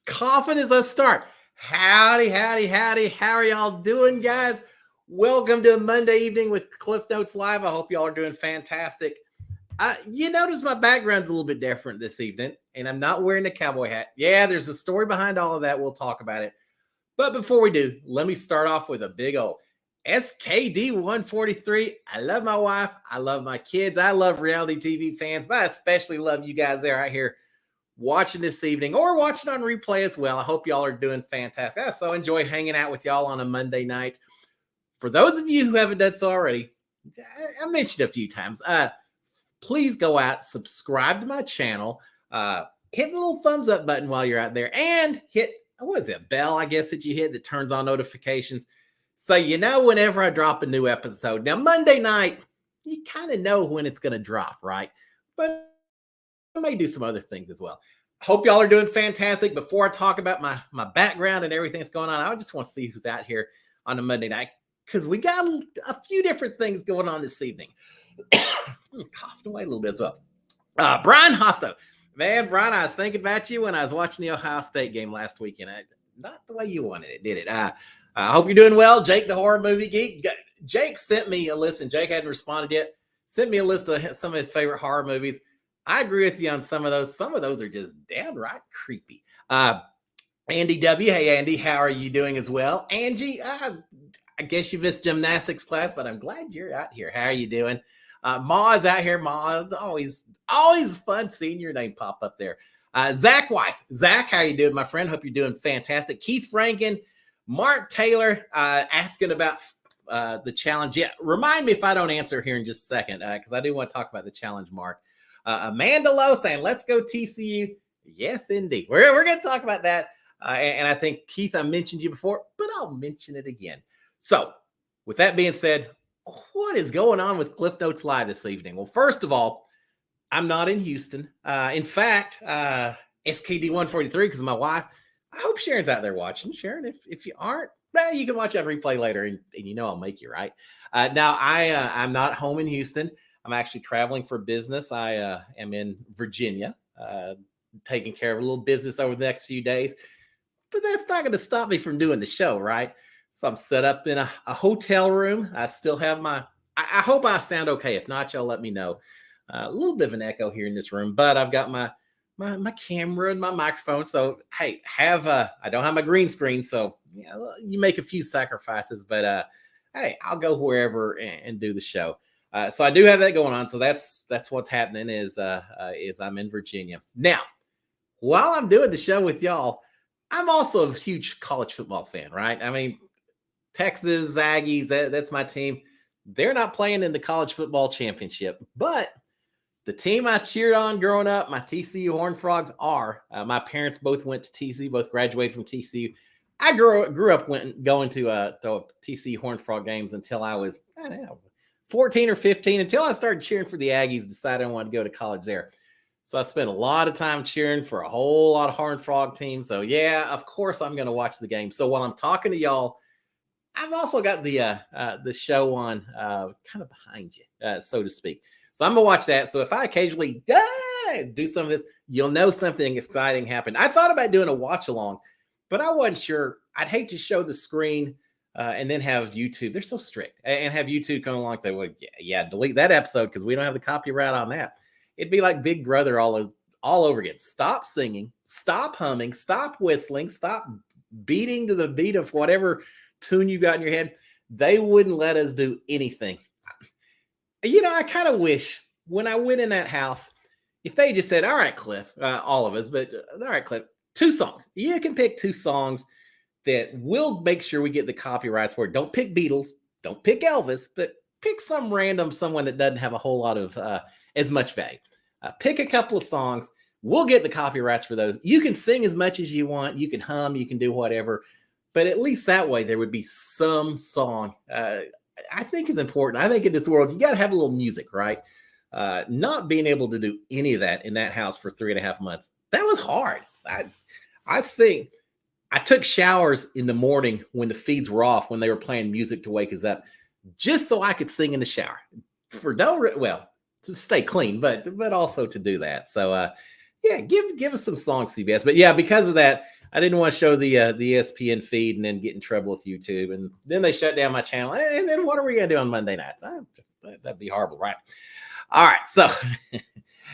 Coughing is a start. Howdy, howdy, howdy. How are y'all doing, guys? Welcome to Monday evening with Cliff Notes Live. I hope y'all are doing fantastic. You notice my background's a little bit different this evening, and I'm not wearing a cowboy hat. Yeah, there's a story behind all of that. We'll talk about it. But before we do, let me start off with a big old SKD 143. I love my wife. I love my kids. I love reality TV fans, but I especially love you guys there out here watching this evening or watching on replay as well. I hope y'all are doing fantastic. I so enjoy hanging out with y'all on a Monday night. For those of you who haven't done so already, I mentioned a few times, please go out, subscribe to my channel, hit the little thumbs up button while you're out there, and hit, what is it, bell, I guess, that you hit that turns on notifications. So you know whenever I drop a new episode. Now, Monday night, you kind of know when it's going to drop, right? But I may do some other things as well. I hope y'all are doing fantastic. Before I talk about my background and everything that's going on, I just want to see who's out here on a Monday night because we got a few different things going on this evening. Coughed away a little bit as well. Brian Hosto. Man, Brian, I was thinking about you when I was watching the Ohio State game last weekend. Not the way you wanted it, did it? I hope you're doing well. Jake, the horror movie geek. Jake sent me a list, and Jake hadn't responded yet. Sent me a list of some of his favorite horror movies. I agree with you on some of those. Some of those are just downright creepy. Andy W. Hey, Andy, how are you doing as well? Angie, I guess you missed gymnastics class, but I'm glad you're out here. How are you doing? Ma's out here. Ma, it's always fun seeing your name pop up there. Zach Weiss. Zach, how are you doing, my friend? Hope you're doing fantastic. Keith Franken, Mark Taylor, asking about the challenge. Yeah, remind me if I don't answer here in just a second, because I do want to talk about the challenge, Mark. Amanda Lowe saying, let's go TCU. Yes, indeed. We're going to talk about that. And I think, Keith, I mentioned you before, but I'll mention it again. So with that being said, what is going on with Cliff Notes Live this evening? Well, first of all, I'm not in Houston. In fact, SKD 143, because of my wife. I hope Sharon's out there watching. Sharon, if you aren't, well, you can watch that replay later, and you know I'll make you right. Now, I'm not home in Houston. I'm actually traveling for business. I am in Virginia, taking care of a little business over the next few days. But that's not going to stop me from doing the show, right? So I'm set up in a hotel room. I still have I hope I sound okay. If not, y'all let me know. A little bit of an echo here in this room, but I've got my camera and my microphone. So, hey, I don't have my green screen. So, yeah, you make a few sacrifices, but hey, I'll go wherever and do the show. So I do have that going on. So that's what's happening is I'm in Virginia. Now, while I'm doing the show with y'all, I'm also a huge college football fan, right? I mean, Texas Aggies, that's my team. They're not playing in the college football championship, but the team I cheered on growing up, my TCU Horned Frogs are. My parents both went to TCU, both graduated from TCU. I grew up going to TCU Horned Frog games until I was, I don't know, 14 or 15, until I started cheering for the Aggies, decided I wanted to go to college there. So I spent a lot of time cheering for a whole lot of Horned Frog teams. So yeah, of course I'm going to watch the game. So while I'm talking to y'all, I've also got the show on kind of behind you, so to speak. So I'm going to watch that. So if I occasionally do some of this, you'll know something exciting happened. I thought about doing a watch along, but I wasn't sure. I'd hate to show the screen and then have YouTube. They're so strict. And have YouTube come along and say, well, yeah, delete that episode because we don't have the copyright on that. It'd be like Big Brother all over again. Stop singing, stop humming, stop whistling, stop beating to the beat of whatever tune you got in your head. They wouldn't let us do anything. You know, I kind of wish when I went in that house, if they just said, all right, Cliff, all of us, but all right, Cliff, 2 songs. You can pick 2 songs that will make sure we get the copyrights for it. Don't pick Beatles, don't pick Elvis, but pick someone that doesn't have a whole lot of as much value. Pick a couple of songs. We'll get the copyrights for those. You can sing as much as you want. You can hum, you can do whatever. But at least that way, there would be some song I think is important. I think in this world, you got to have a little music, right? Not being able to do any of that in that house for 3.5 months, that was hard. I think I took showers in the morning when the feeds were off, when they were playing music to wake us up, just so I could sing in the shower. To stay clean, but also to do that. So Yeah, give us some songs, CBS. But yeah, because of that, I didn't want to show the ESPN feed and then get in trouble with YouTube. And then they shut down my channel. And then what are we gonna do on Monday nights? That'd be horrible, right? All right, so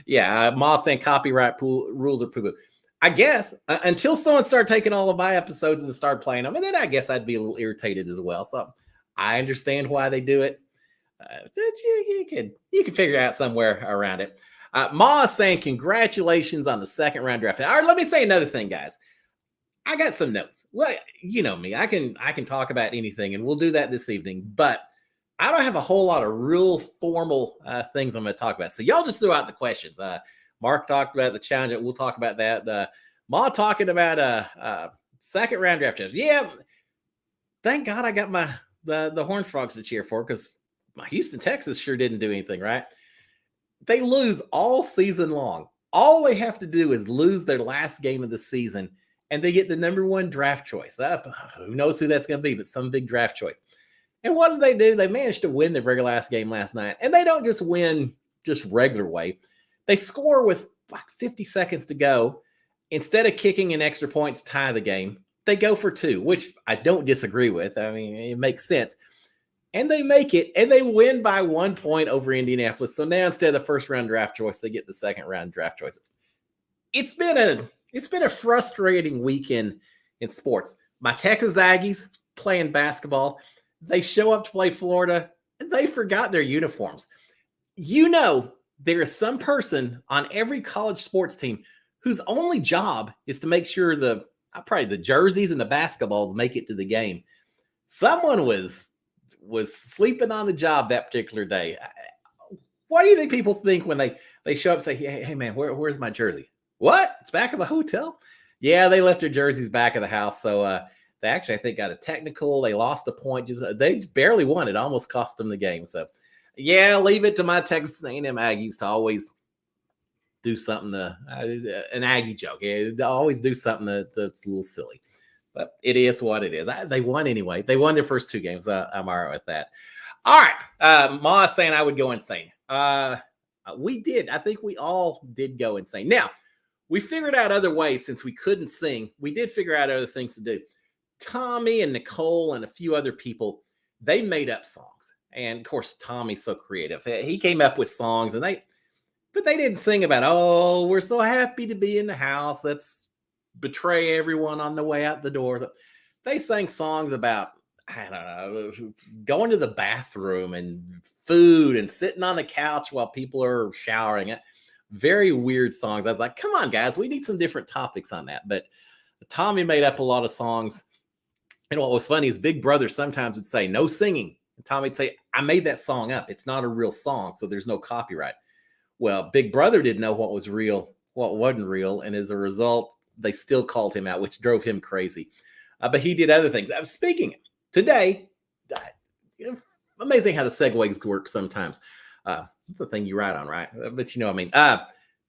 yeah, Ma saying copyright rules are poo-poo. I guess until someone started taking all of my episodes and start playing them, and then I guess I'd be a little irritated as well. So I understand why they do it. You can figure out somewhere around it. Ma is saying congratulations on the second round draft. All right, let me say another thing, guys. I got some notes. Well, you know me, I can talk about anything, and we'll do that this evening. But I don't have a whole lot of real formal things I'm going to talk about. So y'all just throw out the questions. Mark talked about the challenge. We'll talk about that. Ma talking about second round draft. Yeah, thank God I got the Horned Frogs to cheer for, because my Houston Texas sure didn't do anything right. They lose all season long. All they have to do is lose their last game of the season, and they get the number one draft choice. Who knows who that's going to be, but some big draft choice. And what do? They managed to win the very last game last night. And they don't just win just regular way. They score with like 50 seconds to go. Instead of kicking in extra points to tie the game, they go for two, which I don't disagree with. I mean, it makes sense. And they make it, and they win by 1 point over Indianapolis. So now instead of the first round draft choice, they get the second round draft choice. It's been a frustrating weekend in sports. My Texas Aggies playing basketball, they show up to play Florida, and they forgot their uniforms. You know, there is some person on every college sports team whose only job is to make sure probably the jerseys and the basketballs make it to the game. Someone was sleeping on the job that particular day. What do you think people think when they show up and say, hey man, where's my jersey? What? It's back at the hotel? Yeah, they left their jerseys back at the house. So they actually, I think, got a technical. They lost a point. They barely won. It almost cost them the game. So yeah, leave it to my Texas A&M Aggies to always do something an Aggie joke. Yeah, always do something that's a little silly. But it is what it is. They won anyway. They won their first two games. I'm all right with that. All right. Ma saying I would go insane. We did. I think we all did go insane. Now, we figured out other ways since we couldn't sing. We did figure out other things to do. Tommy and Nicole and a few other people, they made up songs. And, of course, Tommy's so creative. He came up with songs, but they didn't sing about, oh, we're so happy to be in the house. Let's betray everyone on the way out the door. They sang songs about, I don't know, going to the bathroom and food and sitting on the couch while people are showering. Very weird songs. I was like, come on, guys, we need some different topics on that. But Tommy made up a lot of songs. And what was funny is Big Brother sometimes would say, no singing. And Tommy would say, I made that song up. It's not a real song, so there's no copyright. Well, Big Brother didn't know what was real, what wasn't real. And as a result, they still called him out, which drove him crazy. But he did other things. Speaking today, amazing how the segues work sometimes. That's the thing you write on, right? But you know what I mean.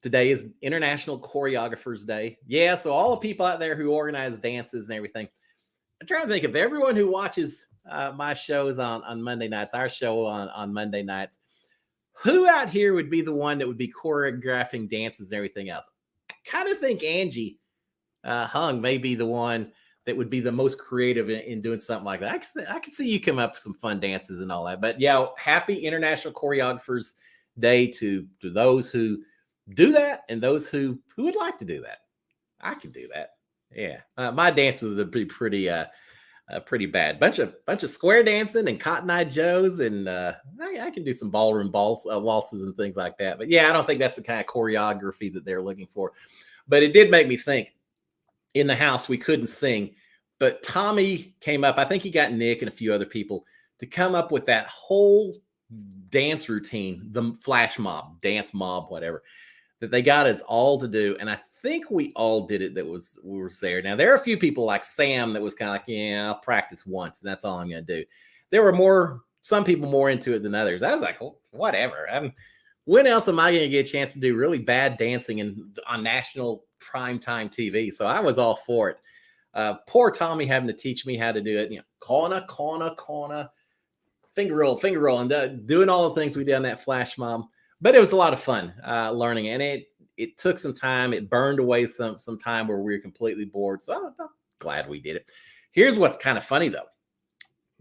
Today is International Choreographers Day. Yeah, so all the people out there who organize dances and everything, I'm trying to think of everyone who watches my shows on Monday nights, our show on Monday nights. Who out here would be the one that would be choreographing dances and everything else? I kind of think Angie Hung may be the one that would be the most creative in doing something like that. I could see you come up with some fun dances and all that. But yeah, happy International Choreographers Day to those who do that and those who would like to do that. I can do that. Yeah, my dances would be pretty bad. Bunch of square dancing and Cotton Eye Joes, and I can do some ballroom waltzes and things like that. But yeah, I don't think that's the kind of choreography that they're looking for. But it did make me think. In the house, we couldn't sing, but Tommy came up. I think he got Nick and a few other people to come up with that whole dance routine, the flash mob, dance mob, whatever, that they got us all to do. And I think we all did it we were there. Now, there are a few people like Sam that was kind of like, yeah, I'll practice once, and that's all I'm going to do. There were some people more into it than others. I was like, well, whatever. When else am I going to get a chance to do really bad dancing on national primetime TV? So I was all for it. Poor Tommy having to teach me how to do it. Corner, finger roll, and doing all the things we did on that flash mob. But it was a lot of fun learning, and it took some time. It burned away some time where we were completely bored. So I'm glad we did it. Here's what's kind of funny though.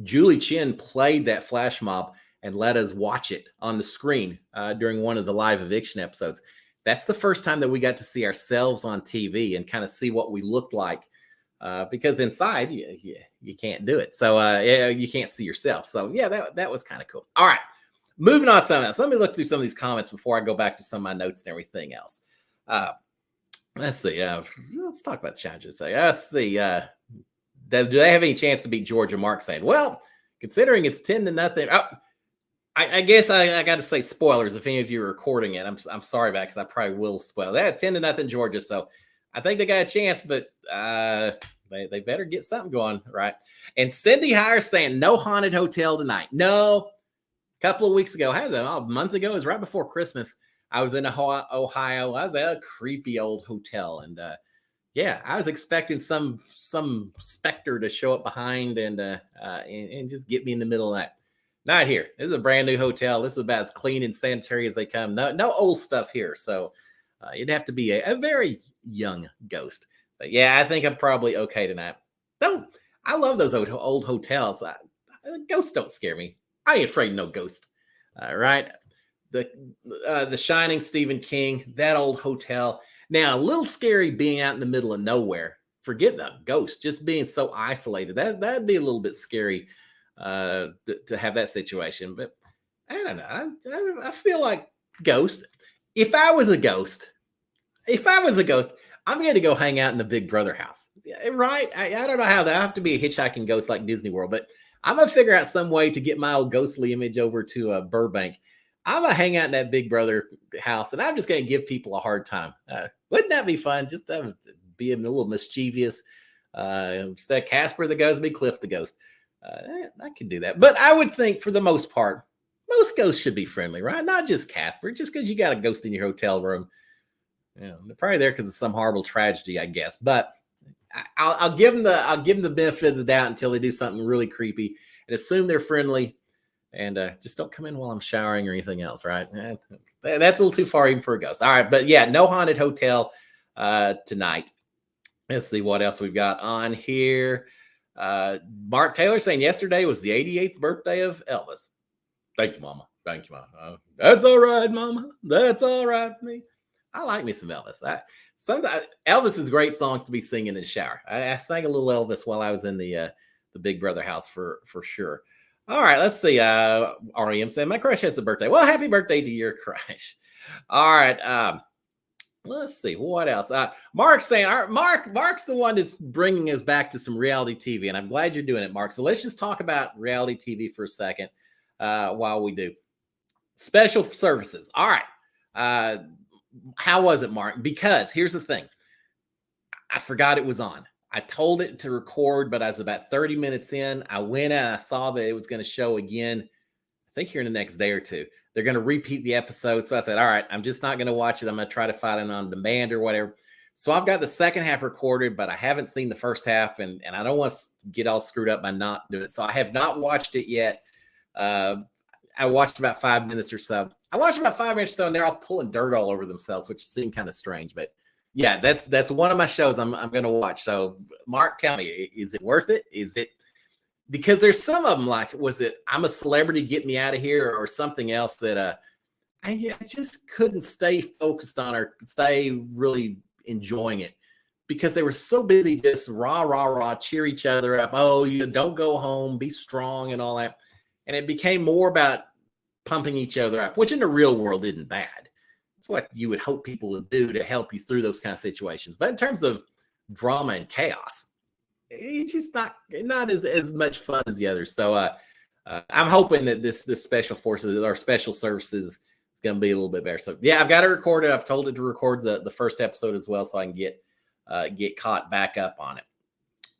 Julie Chen played that flash mob and let us watch it on the screen during one of the live eviction episodes. That's the first time that we got to see ourselves on TV and kind of see what we looked like. Because inside you can't do it. So yeah, you can't see yourself. So yeah, that was kind of cool. All right, moving on to something else. Let me look through some of these comments before I go back to some of my notes and everything else. Let's see. Let's talk about the Challenge. Let's see. Do they have any chance to beat Georgia? Mark saying, well, considering it's 10-0. Oh, I guess I got to say spoilers if any of you are recording it. I'm sorry about it because I probably will spoil that. 10-0 Georgia. So I think they got a chance, but they better get something going, right? And Cindy Hire saying no haunted hotel tonight. No, a couple of weeks ago, a month ago, it was right before Christmas. I was in Ohio. I was at a creepy old hotel, and yeah, I was expecting some specter to show up behind and just get me in the middle of that. Not here. This is a brand new hotel. This is about as clean and sanitary as they come. No old stuff here. So it'd have to be a very young ghost. But yeah, I think I'm probably okay tonight. I love those old hotels. Ghosts don't scare me. I ain't afraid of no ghost. Right? The Shining, Stephen King, that old hotel. Now, a little scary being out in the middle of nowhere. Forget the ghost, just being so isolated. That'd be a little bit scary to have that situation. But I don't know. I feel like ghost. If I was a ghost, I'm going to go hang out in the Big Brother house. Right? I don't know how that. I have to be a hitchhiking ghost like Disney World, but I'm going to figure out some way to get my old ghostly image over to Burbank. I'm going to hang out in that Big Brother house, and I'm just going to give people a hard time. Wouldn't that be fun? Just be a little mischievous. Instead of Casper the Ghost, be Cliff the Ghost. I could do that. But I would think for the most part, most ghosts should be friendly, right? Not just Casper. Just because you got a ghost in your hotel room. They're probably there because of some horrible tragedy, I guess. But I'll give them the benefit of the doubt until they do something really creepy and assume they're friendly. And just don't come in while I'm showering or anything else, right? That's a little too far even for a ghost. All right, but yeah, no haunted hotel tonight. Let's see what else we've got on here. Mark Taylor saying yesterday was the 88th birthday of Elvis. Thank you, Mama. Thank you, Mama. That's all right, Mama. That's all right with me. I like me some Elvis. Sometimes Elvis is great songs to be singing in the shower. I sang a little Elvis while I was in the Big Brother house for sure. All right, let's see. REM saying my crush has a birthday. Well, happy birthday to your crush. All right. Let's see what else. Mark's saying, Mark's the one that's bringing us back to some reality TV, and I'm glad you're doing it, Mark. So let's just talk about reality TV for a second while we do. Special services. All right. How was it, Mark? Because here's the thing. I forgot it was on. I told it to record, but I was about 30 minutes in. I went and I saw that it was going to show again, I think here in the next day or two. They're going to repeat the episode. So I said, all right, I'm just not going to watch it. I'm going to try to find it on demand or whatever. So I've got the second half recorded, but I haven't seen the first half, and I don't want to get all screwed up by not doing it. So I have not watched it yet. I watched about 5 minutes or so. And they're all pulling dirt all over themselves, which seemed kind of strange, but yeah, that's one of my shows I'm going to watch. So, Mark, tell me, is it worth it? Is it because there's some of them like, was it I'm a Celebrity, get me out of here, or something else that I just couldn't stay focused on or stay really enjoying it because they were so busy just rah, cheer each other up. Oh, you don't go home, be strong and all that. And it became more about pumping each other up, which in the real world isn't bad. It's what you would hope people would do to help you through those kind of situations. But in terms of drama and chaos, it's just not as much fun as the others. So I'm hoping that this special forces or special services is going to be a little bit better. So yeah, I've got it recorded. I've told it to record the first episode as well, so I can get caught back up on it.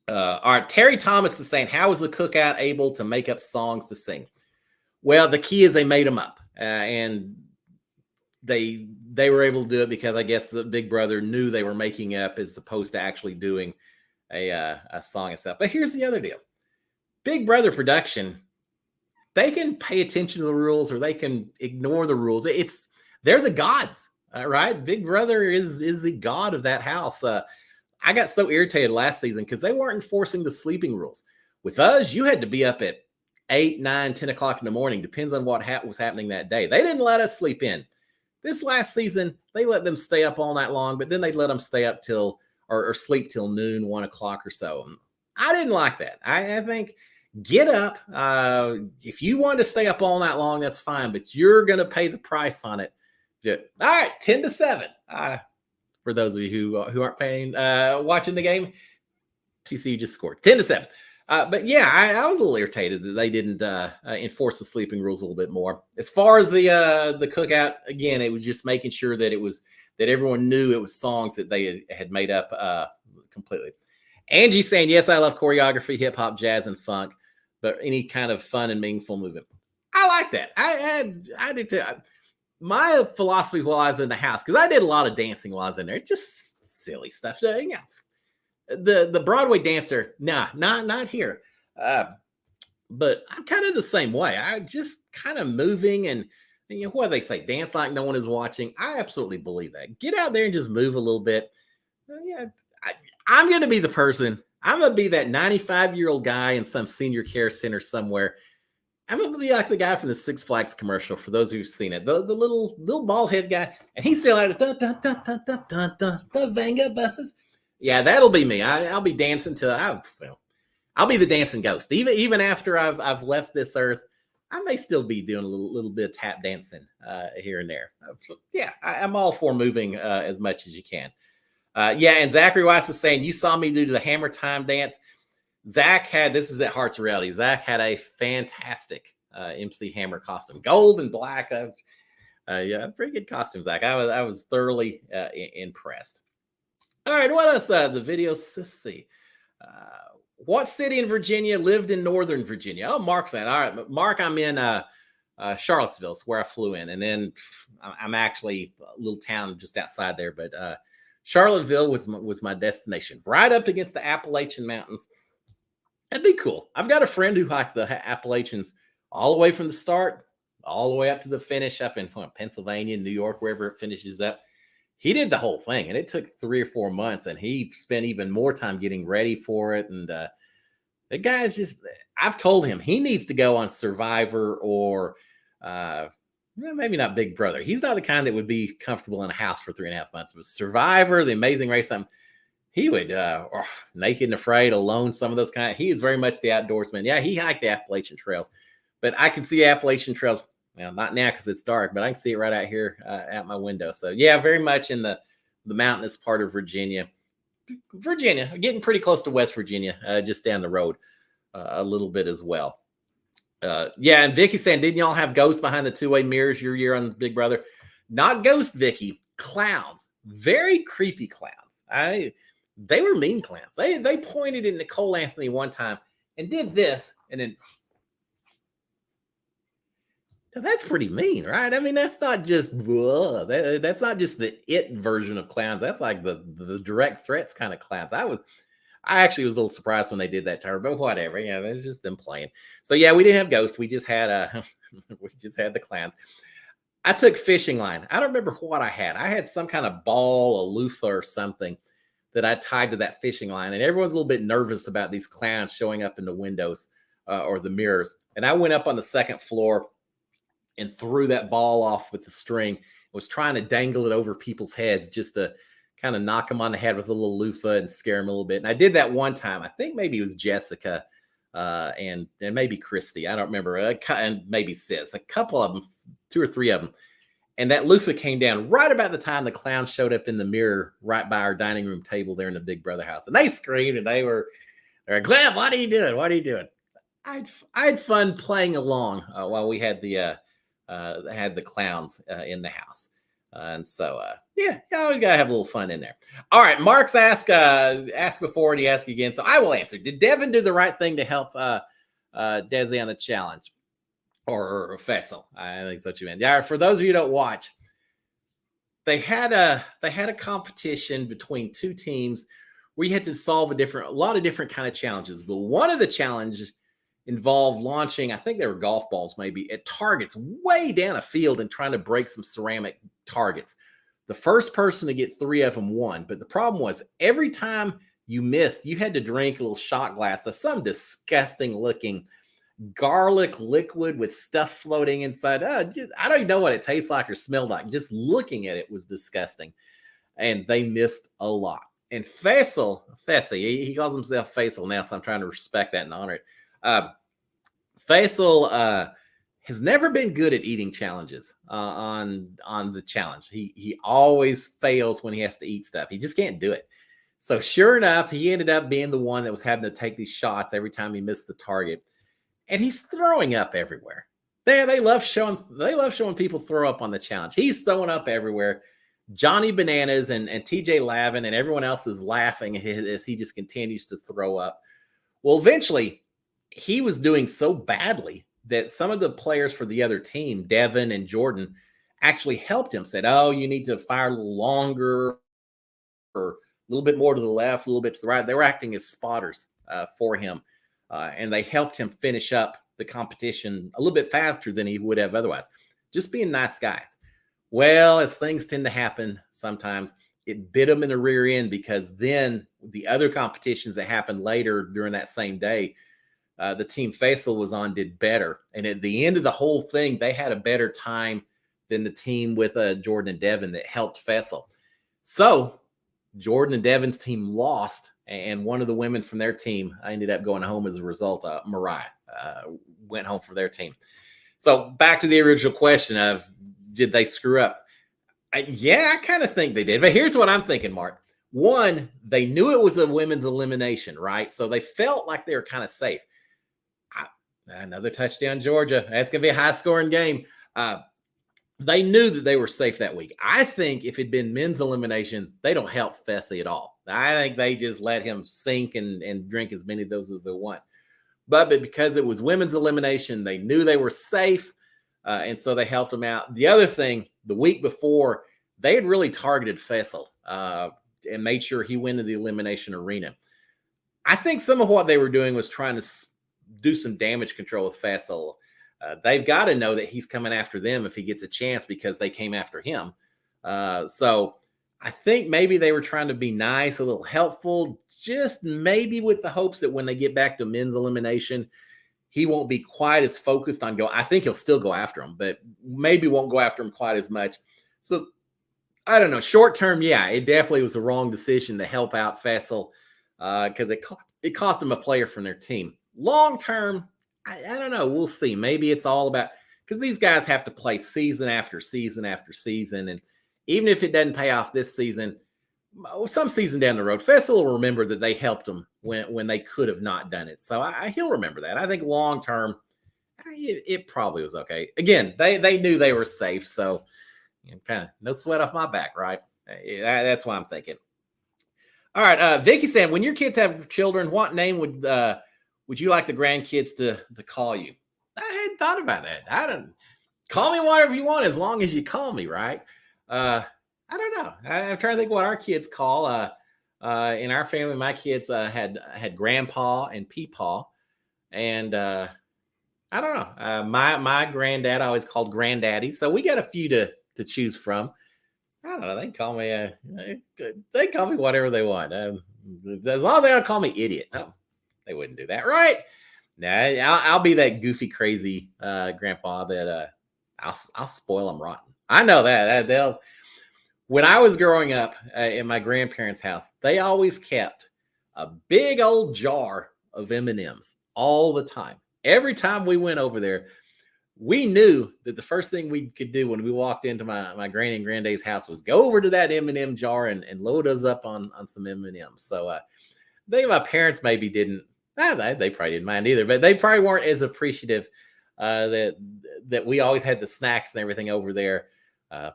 All right, Terry Thomas is saying, how was the cookout able to make up songs to sing? Well, the key is they made them up, and they were able to do it because I guess the Big Brother knew they were making up as opposed to actually doing a song itself. But here's the other deal. Big Brother production, they can pay attention to the rules or they can ignore the rules. They're the gods right? Big Brother is the god of that house. I got so irritated last season because they weren't enforcing the sleeping rules. With us, you had to be up at 8, 9, 10 o'clock in the morning. Depends on what was happening that day. They didn't let us sleep in. This last season, they let them stay up all night long, but then they let them stay up till or sleep till noon, 1 o'clock or so. I didn't like that. I think get up. If you want to stay up all night long, that's fine, but you're going to pay the price on it. All right, 10-7. For those of you who aren't paying, watching the game, TCU just scored 10-7. But yeah, I was a little irritated that they didn't enforce the sleeping rules a little bit more. As far as the cookout, again, it was just making sure that everyone knew it was songs that they had made up completely. Angie saying, yes, I love choreography, hip hop, jazz, and funk, but any kind of fun and meaningful movement. I like that. I did too. My philosophy while I was in the house, because I did a lot of dancing while I was in there, just silly stuff. So, yeah. The Broadway dancer, not here. But I'm kind of the same way. I just kind of moving and what do they say? Dance like no one is watching. I absolutely believe that. Get out there and just move a little bit. Yeah, I'm going to be the person. I'm going to be that 95-year-old guy in some senior care center somewhere. I'm going to be like the guy from the Six Flags commercial, for those who've seen it. The little bald head guy. And he's still out the Vanga buses. Yeah, that'll be me. I'll be dancing till I'll be the dancing ghost. Even after I've left this earth, I may still be doing a little bit of tap dancing here and there. So, yeah, I'm all for moving as much as you can. Yeah, and Zachary Weiss is saying, you saw me do the Hammer Time dance. Zach this is at Hearts of Reality. Zach had a fantastic MC Hammer costume, gold and black. Yeah, pretty good costume, Zach. I was thoroughly impressed. All right, what else? The videos. Let's see. What city in Virginia lived in Northern Virginia? Oh, Mark's that. All right, Mark, I'm in Charlottesville. It's where I flew in. And then I'm actually a little town just outside there. But Charlottesville was my destination, right up against the Appalachian Mountains. That'd be cool. I've got a friend who hiked the Appalachians all the way from the start, all the way up to the finish up in Pennsylvania, New York, wherever it finishes up. He did the whole thing, and it took 3 or 4 months, and he spent even more time getting ready for it. And the guy's I've told him he needs to go on Survivor or maybe not Big Brother. He's not the kind that would be comfortable in a house for 3.5 months. But Survivor, The Amazing Race, he would Naked and Afraid, Alone, some of those he is very much the outdoorsman. Yeah, he hiked the Appalachian Trails, but I can see Appalachian Trails. Well, not now because it's dark, but I can see it right out here out my window. So yeah, very much in the mountainous part of Virginia, getting pretty close to West Virginia, just down the road a little bit as well. Yeah, and Vicky saying, didn't y'all have ghosts behind the two-way mirrors your year on Big Brother? Not ghosts, Vicky. Clowns, very creepy clowns. They were mean clowns. They pointed at Nicole Anthony one time and did this, and then. That's pretty mean, right? I mean, that's not just that's not just the it version of clowns. That's like the direct threats kind of clowns. I actually was a little surprised when they did that to her, but whatever. Yeah, it's just them playing. So yeah, we didn't have ghosts. We just had the clowns. I took fishing line. I don't remember what I had. I had some kind of ball, a loofah, or something that I tied to that fishing line, and everyone's a little bit nervous about these clowns showing up in the windows or the mirrors. And I went up on the second floor and threw that ball off with the string. Was trying to dangle it over people's heads just to kind of knock them on the head with a little loofah and scare them a little bit. And I did that one time. I think maybe it was Jessica and maybe Christy. I don't remember. And maybe Sis. A couple of them, 2 or 3 of them. And that loofah came down right about the time the clown showed up in the mirror right by our dining room table there in the Big Brother house. And they screamed and they're like, Glenn, what are you doing? What are you doing? I had fun playing along while we had the clowns in the house. And so, yeah, you always got to have a little fun in there. All right. Mark's asked before and he asked again. So I will answer. Did Devin do the right thing to help Desi on the challenge or Faisal? I think that's what you meant. Yeah. For those of you who don't watch, they had a competition between 2 teams where you had to solve a lot of different kind of challenges. But one of the challenges involved launching, I think they were golf balls maybe, at targets way down a field and trying to break some ceramic targets. The first person to get 3 of them won. But the problem was every time you missed, you had to drink a little shot glass of some disgusting looking garlic liquid with stuff floating inside. I don't even know what it tastes like or smelled like. Just looking at it was disgusting. And they missed a lot. And Faisal, he calls himself Faisal now, so I'm trying to respect that and honor it. Faisal has never been good at eating challenges on the challenge. He always fails when he has to eat stuff. He just can't do it. So sure enough, he ended up being the one that was having to take these shots every time he missed the target. And he's throwing up everywhere. They love showing people throw up on the challenge. He's throwing up everywhere. Johnny Bananas and TJ Lavin and everyone else is laughing as he just continues to throw up. Well, eventually, he was doing so badly that some of the players for the other team, Devin and Jordan, actually helped him, said, oh, you need to fire a little longer or a little bit more to the left, a little bit to the right. They were acting as spotters for him. And they helped him finish up the competition a little bit faster than he would have otherwise. Just being nice guys. Well, as things tend to happen sometimes, it bit him in the rear end because then the other competitions that happened later during that same day, the team Faisal was on did better. And at the end of the whole thing, they had a better time than the team with Jordan and Devin that helped Faisal. So Jordan and Devin's team lost, and one of the women from their team ended up going home as a result. Mariah went home for their team. So back to the original question of, did they screw up? Yeah, I kind of think they did. But here's what I'm thinking, Mark. One, they knew it was a women's elimination, right? So they felt like they were kind of safe. Another touchdown, Georgia. That's going to be a high-scoring game. They knew that they were safe that week. I think if it'd been men's elimination, they don't help Fessy at all. I think they just let him sink and drink as many of those as they want. But because it was women's elimination, they knew they were safe, and so they helped him out. The other thing, the week before, they had really targeted Faisal and made sure he went to the elimination arena. I think some of what they were doing was trying to do some damage control with Faisal. They've got to know that he's coming after them if he gets a chance because they came after him. So I think maybe they were trying to be nice, a little helpful, just maybe with the hopes that when they get back to men's elimination, he won't be quite as focused on I think he'll still go after him, but maybe won't go after him quite as much. So I don't know. Short term, yeah, it definitely was the wrong decision to help out Faisal because it cost them a player from their team. Long term, I don't know. We'll see. Maybe it's all about because these guys have to play season after season after season. And even if it doesn't pay off this season, some season down the road, Faisal will remember that they helped him when they could have not done it. So he'll remember that. I think long term, it probably was okay. Again, they knew they were safe. So kind of no sweat off my back, right? That's what I'm thinking. All right. Vicky said, when your kids have children, what name would you like the grandkids to call you? I hadn't thought about that. I don't call me whatever you want as long as you call me, right? I don't know. I'm trying to think what our kids call. In our family, my kids had Grandpa and Peepaw, and I don't know. My granddad I always called Granddaddy, so we got a few to choose from. I don't know. They call me whatever they want. As long as they don't call me idiot. No. They wouldn't do that, right? Nah, I'll be that goofy, crazy grandpa that I'll spoil them rotten. I know that they'll. When I was growing up in my grandparents' house, they always kept a big old jar of M&Ms all the time. Every time we went over there, we knew that the first thing we could do when we walked into my granny and granddad's house was go over to that M&M jar and load us up on some M&Ms. So my parents maybe didn't. They probably didn't mind either, but they probably weren't as appreciative that we always had the snacks and everything over there.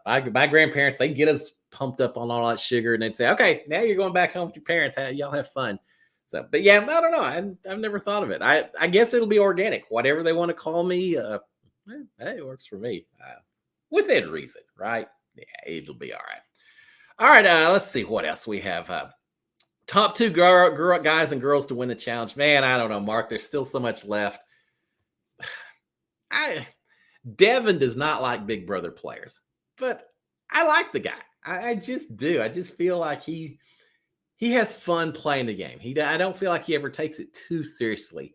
My grandparents, they get us pumped up on all that sugar and they'd say, okay, now you're going back home with your parents. Y'all have fun. So, but yeah, I don't know. I've never thought of it. I guess it'll be organic. Whatever they want to call me, it works for me. Within reason, right? Yeah, it'll be all right. All right, let's see what else we have. Top 2 guys and girls to win the challenge. Man, I don't know, Mark. There's still so much left. Devin does not like Big Brother players, but I like the guy. I just do. I just feel like he has fun playing the game. I don't feel like he ever takes it too seriously.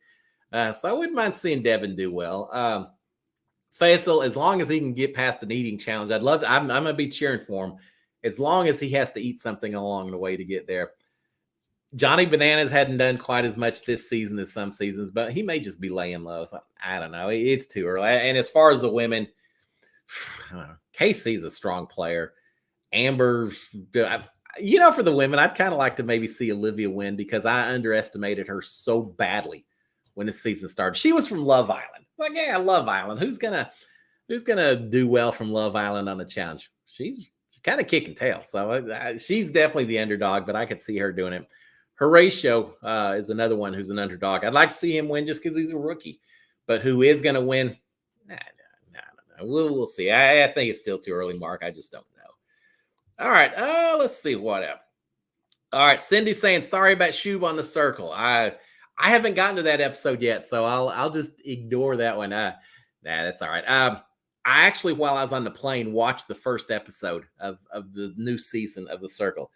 So I wouldn't mind seeing Devin do well. Faisal, as long as he can get past an eating challenge, I'd love. I'm gonna be cheering for him as long as he has to eat something along the way to get there. Johnny Bananas hadn't done quite as much this season as some seasons, but he may just be laying low. So I don't know. It's too early. And as far as the women, Casey's a strong player. Amber, for the women, I'd kind of like to maybe see Olivia win because I underestimated her so badly when the season started. She was from Love Island. Like, yeah, Love Island. Who's gonna do well from Love Island on the challenge? She's kind of kicking tail. So she's definitely the underdog, but I could see her doing it. Horatio is another one who's an underdog. I'd like to see him win just because he's a rookie. But who is going to win? No. We'll see. I think it's still too early, Mark. I just don't know. All right. Let's see what else. All right. Cindy's saying, sorry about Shub on the circle. I haven't gotten to that episode yet, so I'll just ignore that one. That's all right. I actually, while I was on the plane, watched the first episode of the new season of The Circle.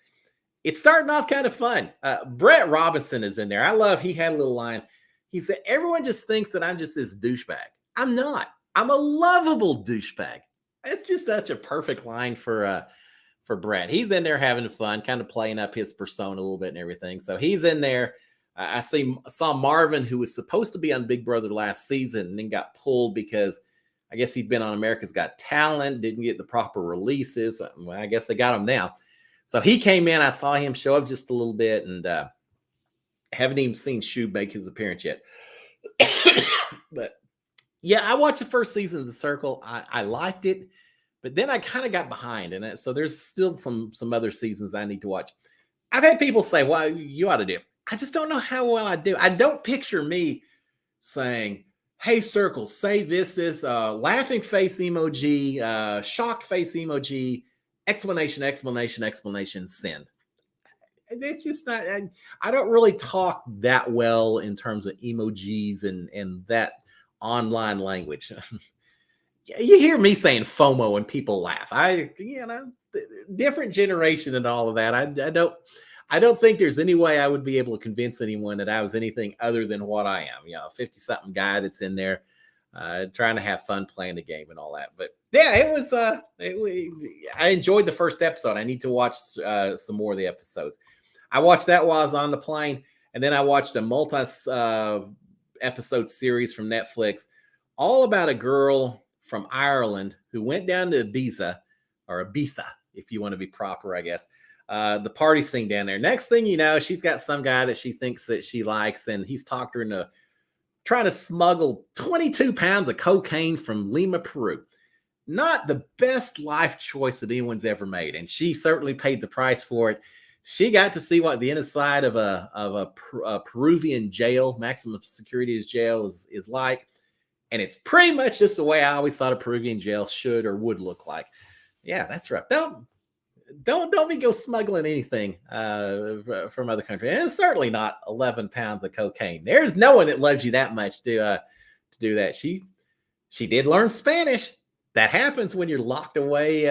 It's starting off kind of fun. Brett Robinson is in there. He had a little line. He said, everyone just thinks that I'm just this douchebag. I'm not. I'm a lovable douchebag. It's just such a perfect line for Brett. He's in there having fun, kind of playing up his persona a little bit and everything. So he's in there. I saw Marvin, who was supposed to be on Big Brother last season and then got pulled because I guess he'd been on America's Got Talent, didn't get the proper releases. Well, I guess they got him now. So he came in. I saw him show up just a little bit and haven't even seen Shub make his appearance yet. But yeah, I watched the first season of The Circle. I liked it, but then I kind of got behind in it. So there's still some other seasons I need to watch. I've had people say, well, you ought to do it. I just don't know how well I do. I don't picture me saying, hey, Circle, say this, laughing face emoji, shocked face emoji, explanation, send. It's just not, I don't really talk that well in terms of emojis and that online language. You hear me saying FOMO and people laugh. Different generation and all of that. I don't think there's any way I would be able to convince anyone that I was anything other than what I am. A 50-something guy that's in there trying to have fun playing the game and all that. But yeah, it was. I enjoyed the first episode. I need to watch some more of the episodes. I watched that while I was on the plane, and then I watched a multi-episode series from Netflix, all about a girl from Ireland who went down to Ibiza, or Ibiza, if you want to be proper, I guess. The party scene down there. Next thing you know, she's got some guy that she thinks that she likes, and he's talked her into trying to smuggle 22 pounds of cocaine from Lima, Peru. Not the best life choice that anyone's ever made, and she certainly paid the price for it. She got to see what the inside of a Peruvian jail, maximum security jail, is like, and it's pretty much just the way I always thought a Peruvian jail should or would look like. Yeah, that's rough. Don't be go smuggling anything from other countries, and it's certainly not 11 pounds of cocaine. There's no one that loves you that much to do that. She did learn Spanish. That happens when you're locked away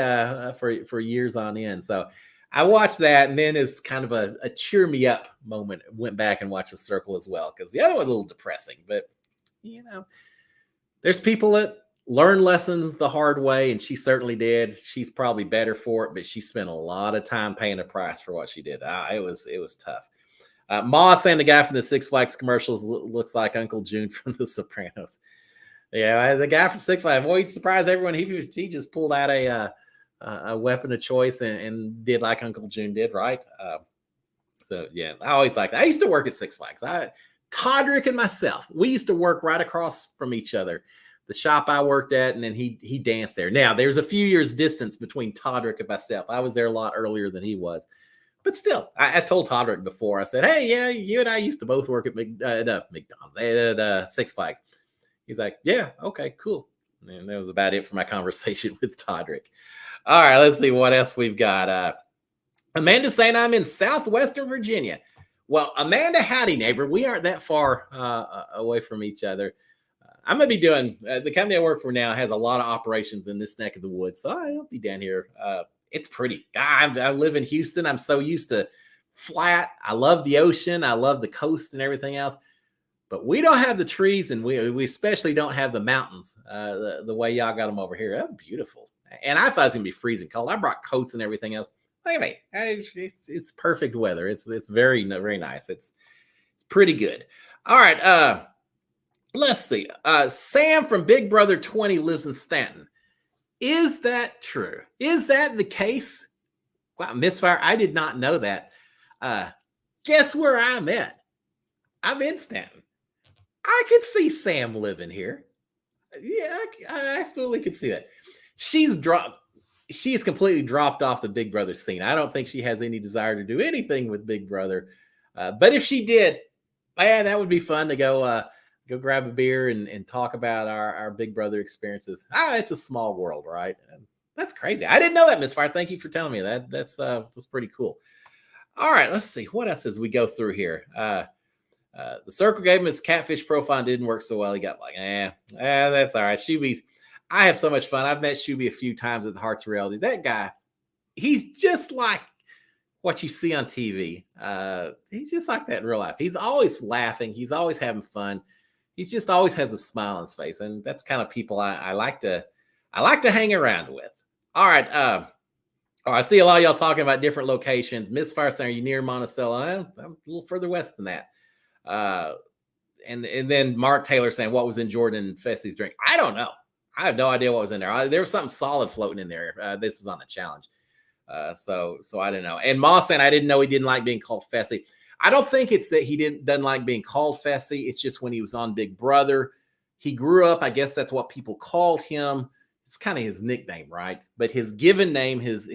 for years on end. So I watched that, and then as kind of a cheer me up moment, went back and watched The Circle as well, because the other was a little depressing. But there's people that learn lessons the hard way, and she certainly did. She's probably better for it, but she spent a lot of time paying a price for what she did. It was tough. Ma saying the guy from the Six Flags commercials looks like Uncle June from The Sopranos. Yeah, the guy from Six Flags. Well, he surprised everyone. He just pulled out a weapon of choice and did like Uncle June did, right? So yeah, I always liked that. I used to work at Six Flags. Todrick and myself, we used to work right across from each other. The shop I worked at, and then he danced there. Now, there's a few years distance between Todrick and myself. I was there a lot earlier than he was. But still, I told Todrick before, I said, hey, yeah, you and I used to both work at McDonald's, at Six Flags. He's like, yeah, okay, cool. And that was about it for my conversation with Todrick. All right, let's see what else we've got. Amanda saying I'm in Southwestern Virginia. Well, Amanda, howdy, neighbor. We aren't that far away from each other. I'm going to be doing, the company I work for now has a lot of operations in this neck of the woods. So I'll be down here It's pretty. I live in Houston. I'm so used to flat. I love the ocean. I love the coast and everything else. But we don't have the trees, and we especially don't have the mountains the way y'all got them over here. Oh, beautiful. And I thought it was gonna be freezing cold. I brought coats and everything else. Look at me. It's perfect weather. It's very very nice. It's pretty good. All right. Let's see. Sam from Big Brother 20 lives in Stanton. Is that true? Is that the case? Wow, Misfire, I did not know that. Guess where I'm at? I'm in Stanton. I could see Sam living here. Yeah, I absolutely could see that. She's completely dropped off the Big Brother scene. I don't think she has any desire to do anything with Big Brother. But if she did, man, that would be fun to go grab a beer and talk about our Big Brother experiences. It's a small world, right? That's crazy. I didn't know that, Miss Fire. Thank you for telling me that. That's pretty cool. All right, let's see what else as we go through here. The circle gave him his catfish profile and didn't work so well. He got like, that's all right. I have so much fun. I've met Shuby a few times at the Hearts of Reality. That guy, he's just like what you see on TV. He's just like that in real life. He's always laughing. He's always having fun. He just always has a smile on his face, and that's kind of people I like to hang around with. All right. I see a lot of y'all talking about different locations. Miss Fire saying, are you near Monticello? I'm a little further west than that. And then Mark Taylor saying, what was in Jordan Fessy's drink? I don't know. I have no idea what was in there. There was something solid floating in there. This was on the challenge. So I didn't know. And Moss saying, I didn't know he didn't like being called Fessy. I don't think it's that he doesn't like being called Fessy. It's just when he was on Big Brother, he grew up. I guess that's what people called him. It's kind of his nickname, right? But his given name, his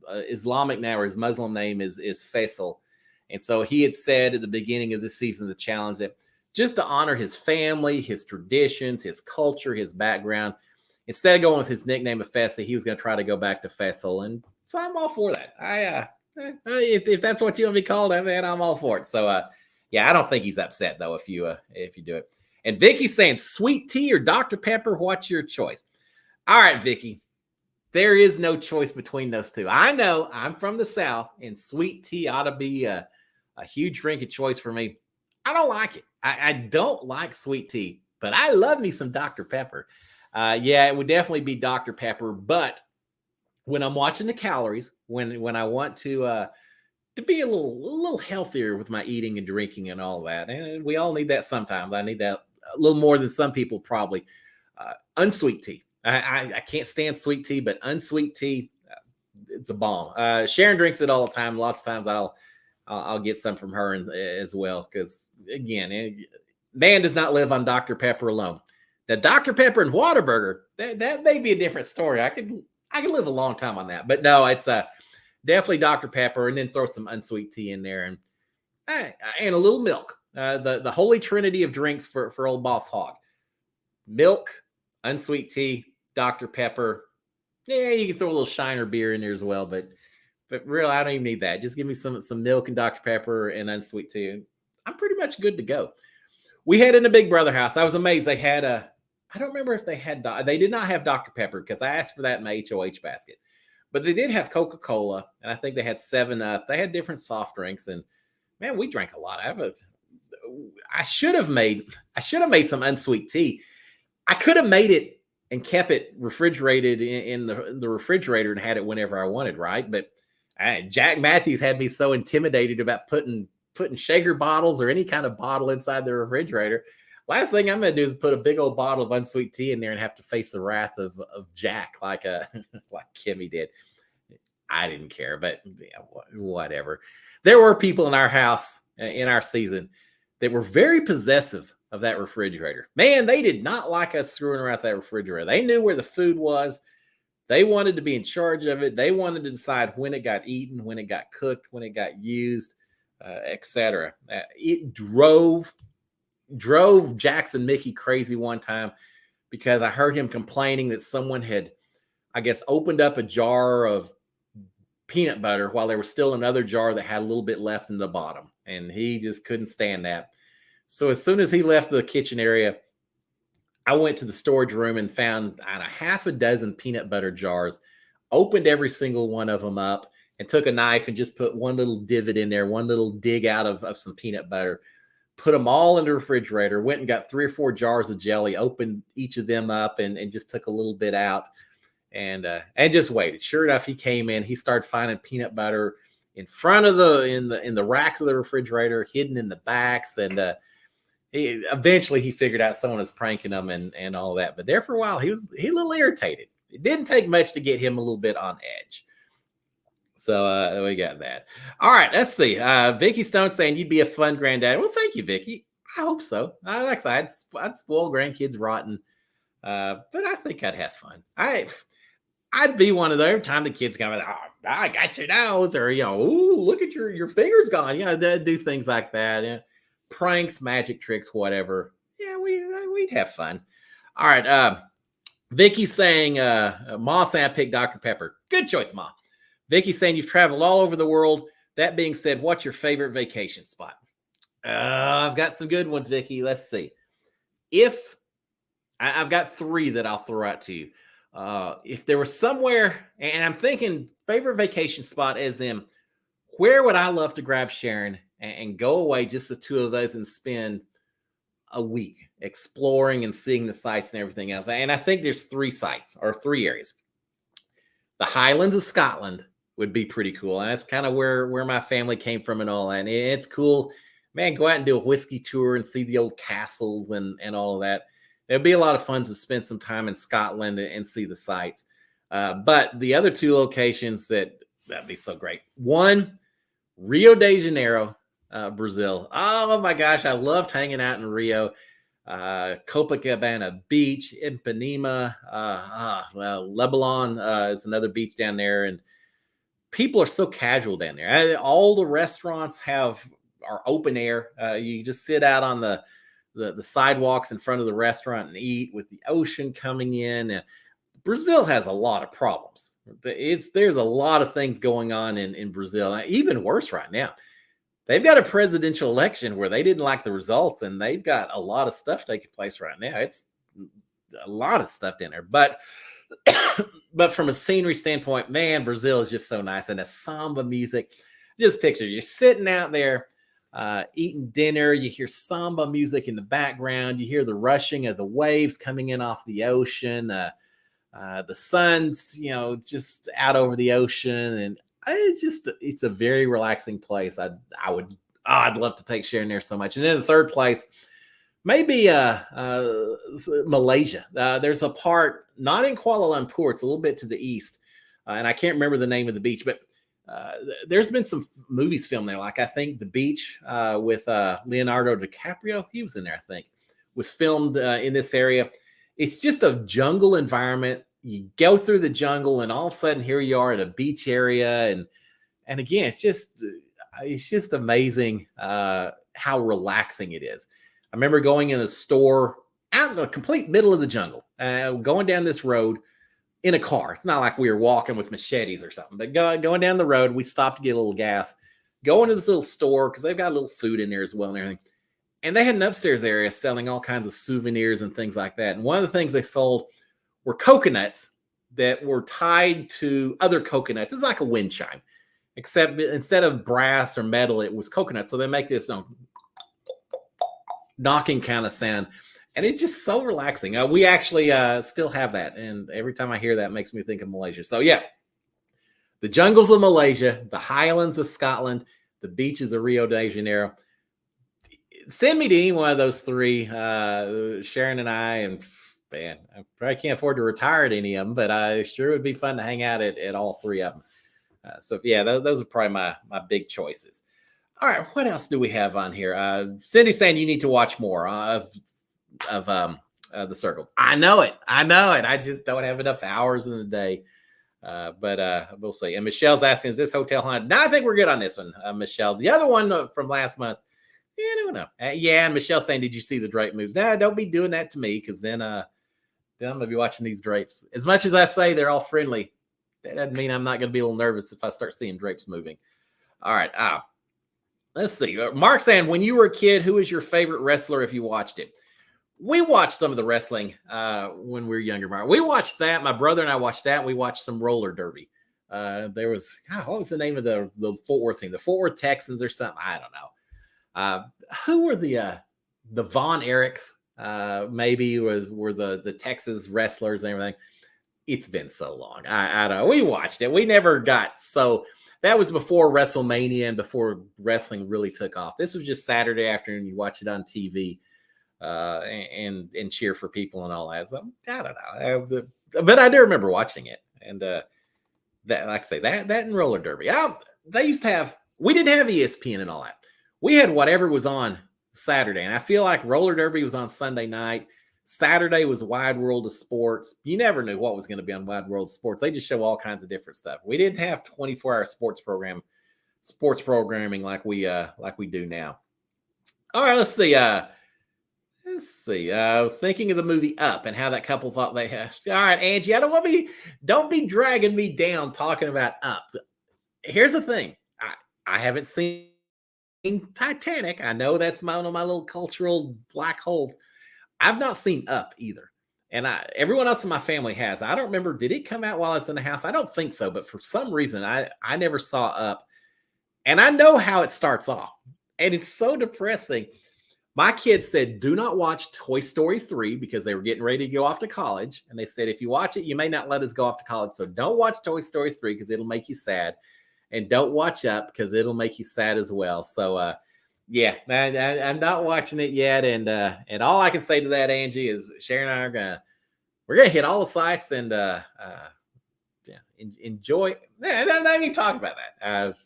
Islamic name or his Muslim name is Faisal. And so he had said at the beginning of this season of the challenge that just to honor his family, his traditions, his culture, his background, instead of going with his nickname of Fessy, he was going to try to go back to Faisal. And so I'm all for that. If that's what you want to be called, man, I'm all for it. So yeah, I don't think he's upset though if you do it. And Vicky's saying sweet tea or Dr. Pepper, what's your choice? All right, Vicky. There is no choice between those two. I know I'm from the South, and sweet tea ought to be a huge drink of choice for me. I don't like it. I don't like sweet tea, but I love me some Dr. Pepper. Yeah, it would definitely be Dr. Pepper, but when I'm watching the calories, when I want to be a little healthier with my eating and drinking and all that, and we all need that sometimes. I need that a little more than some people probably. Unsweet tea. I can't stand sweet tea, but unsweet tea, it's a bomb. Sharon drinks it all the time. Lots of times I'll get some from her as well because again, man does not live on Dr. Pepper alone. Now, Dr. Pepper and Whataburger, that may be a different story. I could live a long time on that, but no, it's definitely Dr. Pepper, and then throw some unsweet tea in there and a little milk. The holy trinity of drinks for old Boss Hog: milk, unsweet tea, Dr. Pepper. Yeah, you can throw a little Shiner beer in there as well, but really, I don't even need that. Just give me some milk and Dr. Pepper and unsweet tea. I'm pretty much good to go. We had in the Big Brother house. I was amazed. They had I don't remember if they had, they did not have Dr. Pepper because I asked for that in my HOH basket, but they did have Coca-Cola, and I think they had 7-Up. They had different soft drinks, and man, we drank a lot. I should have made some unsweet tea. I could have made it and kept it refrigerated in the refrigerator and had it whenever I wanted, right? But Jack Matthews had me so intimidated about putting shaker bottles or any kind of bottle inside the refrigerator. Last thing I'm going to do is put a big old bottle of unsweet tea in there and have to face the wrath of Jack like Kimmy did. I didn't care, but yeah, whatever. There were people in our house, in our season, that were very possessive of that refrigerator. Man, they did not like us screwing around that refrigerator. They knew where the food was. They wanted to be in charge of it. They wanted to decide when it got eaten, when it got cooked, when it got used, etc. It drove Jackson Mickey crazy one time because I heard him complaining that someone had, I guess, opened up a jar of peanut butter while there was still another jar that had a little bit left in the bottom, and he just couldn't stand that. So as soon as he left the kitchen area, I went to the storage room and found half a dozen peanut butter jars, opened every single one of them up, and took a knife and just put one little divot in there, one little dig out of some peanut butter, put them all in the refrigerator, went and got 3 or 4 jars of jelly, opened each of them up and just took a little bit out and just waited. Sure enough, he came in, he started finding peanut butter in front of the racks of the refrigerator, hidden in the backs, and eventually he figured out someone was pranking him and all that. But there for a while, he was a little irritated. It didn't take much to get him a little bit on edge. So we got that. All right, let's see. Vicky Stone saying you'd be a fun granddad. Well, thank you, Vicky. I hope so. Like I said, I'd spoil grandkids rotten, but I think I'd have fun. I'd be one of those. Every time the kids come, oh, I got your nose, or ooh, look at your fingers gone. They'd do things like that. Yeah. Pranks, magic tricks, whatever. Yeah, we'd have fun. All right. Vicky's saying, Ma saying I picked Dr. Pepper. Good choice, Ma. Vicky's saying you've traveled all over the world. That being said, what's your favorite vacation spot? I've got some good ones, Vicky. Let's see. I've got 3 that I'll throw out to you. If there was somewhere, and I'm thinking favorite vacation spot as in where would I love to grab Sharon and go away, just the 2 of those, and spend a week exploring and seeing the sights and everything else. And I think there's 3 sites or 3 areas. The Highlands of Scotland would be pretty cool. And that's kind of where my family came from and all that. And it's cool, man. Go out and do a whiskey tour and see the old castles and all of that. It'd be a lot of fun to spend some time in Scotland and see the sights. But the other 2 locations that'd be so great. One, Rio de Janeiro, Brazil. Oh my gosh, I loved hanging out in Rio. Copacabana Beach, Ipanema, Lebanon is another beach down there, and people are so casual down there. All the restaurants are open air. You just sit out on the sidewalks in front of the restaurant and eat with the ocean coming in. Brazil has a lot of problems. There's a lot of things going on in Brazil. Even worse right now. They've got a presidential election where they didn't like the results, and they've got a lot of stuff taking place right now. It's a lot of stuff in there. But from a scenery standpoint, man, Brazil is just so nice. And the samba music, just picture you're sitting out there eating dinner. You hear samba music in the background. You hear the rushing of the waves coming in off the ocean. The sun's, just out over the ocean, and it's a very relaxing place. I'd love to take Sharon there so much. And then the third place, maybe Malaysia. There's a part not in Kuala Lumpur. It's a little bit to the east, and I can't remember the name of the beach, but there's been some movies filmed there. Like I think The Beach with Leonardo DiCaprio, he was in there. I think was filmed in this area. It's just a jungle environment. You go through the jungle, and all of a sudden, here you are at a beach area, and again, it's just amazing how relaxing it is. I remember going in a store out in the complete middle of the jungle, going down this road in a car. It's not like we were walking with machetes or something, but going down the road, we stopped to get a little gas, go into this little store because they've got a little food in there as well and everything. And they had an upstairs area selling all kinds of souvenirs and things like that. And one of the things they sold were coconuts that were tied to other coconuts. It's like a wind chime, except instead of brass or metal, it was coconut. So they make this knocking kind of sound. And it's just so relaxing. We actually still have that. And every time I hear that, it makes me think of Malaysia. So yeah, the jungles of Malaysia, the highlands of Scotland, the beaches of Rio de Janeiro. Send me to any one of those 3, Sharon and I, and man, I probably can't afford to retire at any of them, but I sure would be fun to hang out at all 3 of them. So yeah, those are probably my big choices. All right, what else do we have on here? Cindy's saying you need to watch more of The Circle. I know it. I just don't have enough hours in the day. But we'll see. And Michelle's asking, is this hotel haunted? No, I think we're good on this one, Michelle. The other one from last month, I don't know. And Michelle's saying, did you see the drape moves? Nah, don't be doing that to me, because then I'm going to be watching these drapes. As much as I say they're all friendly, that doesn't mean I'm not going to be a little nervous if I start seeing drapes moving. All right. Let's see. Mark saying, when you were a kid, who was your favorite wrestler if you watched it? we watched some of the wrestling when we were younger. Mark. We watched that. My brother and I watched that. We watched some roller derby. There was what was the name of the Fort Worth team? The Fort Worth Texans or something? I don't know. Who were the Von Erichs? Maybe were the Texas wrestlers and everything. It's been so long. I don't know. We watched it. We never got so. That was before WrestleMania and before wrestling really took off. This was just Saturday afternoon. You watch it on TV and cheer for people and all that. So I don't know. But I do remember watching it. And that, like I say, that and roller derby. They used to have. We didn't have ESPN and all that. We had whatever was on Saturday, and I feel like roller derby was on Sunday night. Saturday was Wide World of Sports. You never knew what was going to be on Wide World of Sports. They just show all kinds of different stuff. We didn't have 24-hour sports programming like we do now. All right, let's see. Thinking of the movie Up and how that couple thought they had. All right, Angie, don't be dragging me down talking about Up. Here's the thing. I haven't seen Titanic. I know that's one of my little cultural black holes. I've not seen Up either. And everyone else in my family has. I don't remember, did it come out while I was in the house? I don't think so, but for some reason, I never saw Up. And I know how it starts off. And it's so depressing. My kids said, do not watch Toy Story 3 because they were getting ready to go off to college. And they said, if you watch it, you may not let us go off to college. So don't watch Toy Story 3 because it'll make you sad. And don't watch Up because it'll make you sad as well. So, yeah, I'm not watching it yet, and all I can say to that, Angie, is Sharon and I we're gonna hit all the sites and enjoy. Not even talk about that.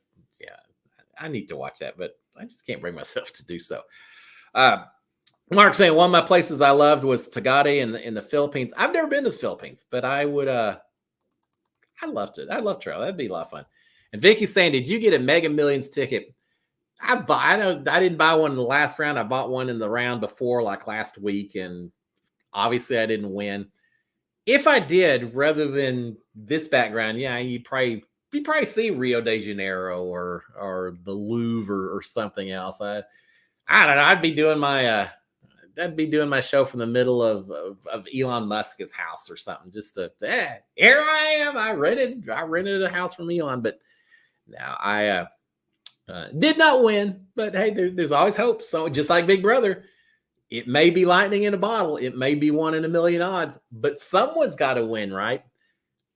Yeah, I need to watch that, but I just can't bring myself to do so. Mark saying one of my places I loved was Tagade in the Philippines. I've never been to the Philippines, but I would. I loved it. I love travel. That'd be a lot of fun. And Vicky's saying, did you get a Mega Millions ticket? I didn't buy one in the last round. I bought one in the round before, like last week, and obviously I didn't win. If I did, rather than this background, yeah, you'd probably see Rio de Janeiro or the Louvre or something else. I don't know. I'd be doing my show from the middle of Elon Musk's house or something. Just here I am. I rented a house from Elon, but now I did not win, but hey, there's always hope. So just like Big Brother, it may be lightning in a bottle. It may be 1 in a million odds, but someone's got to win, right?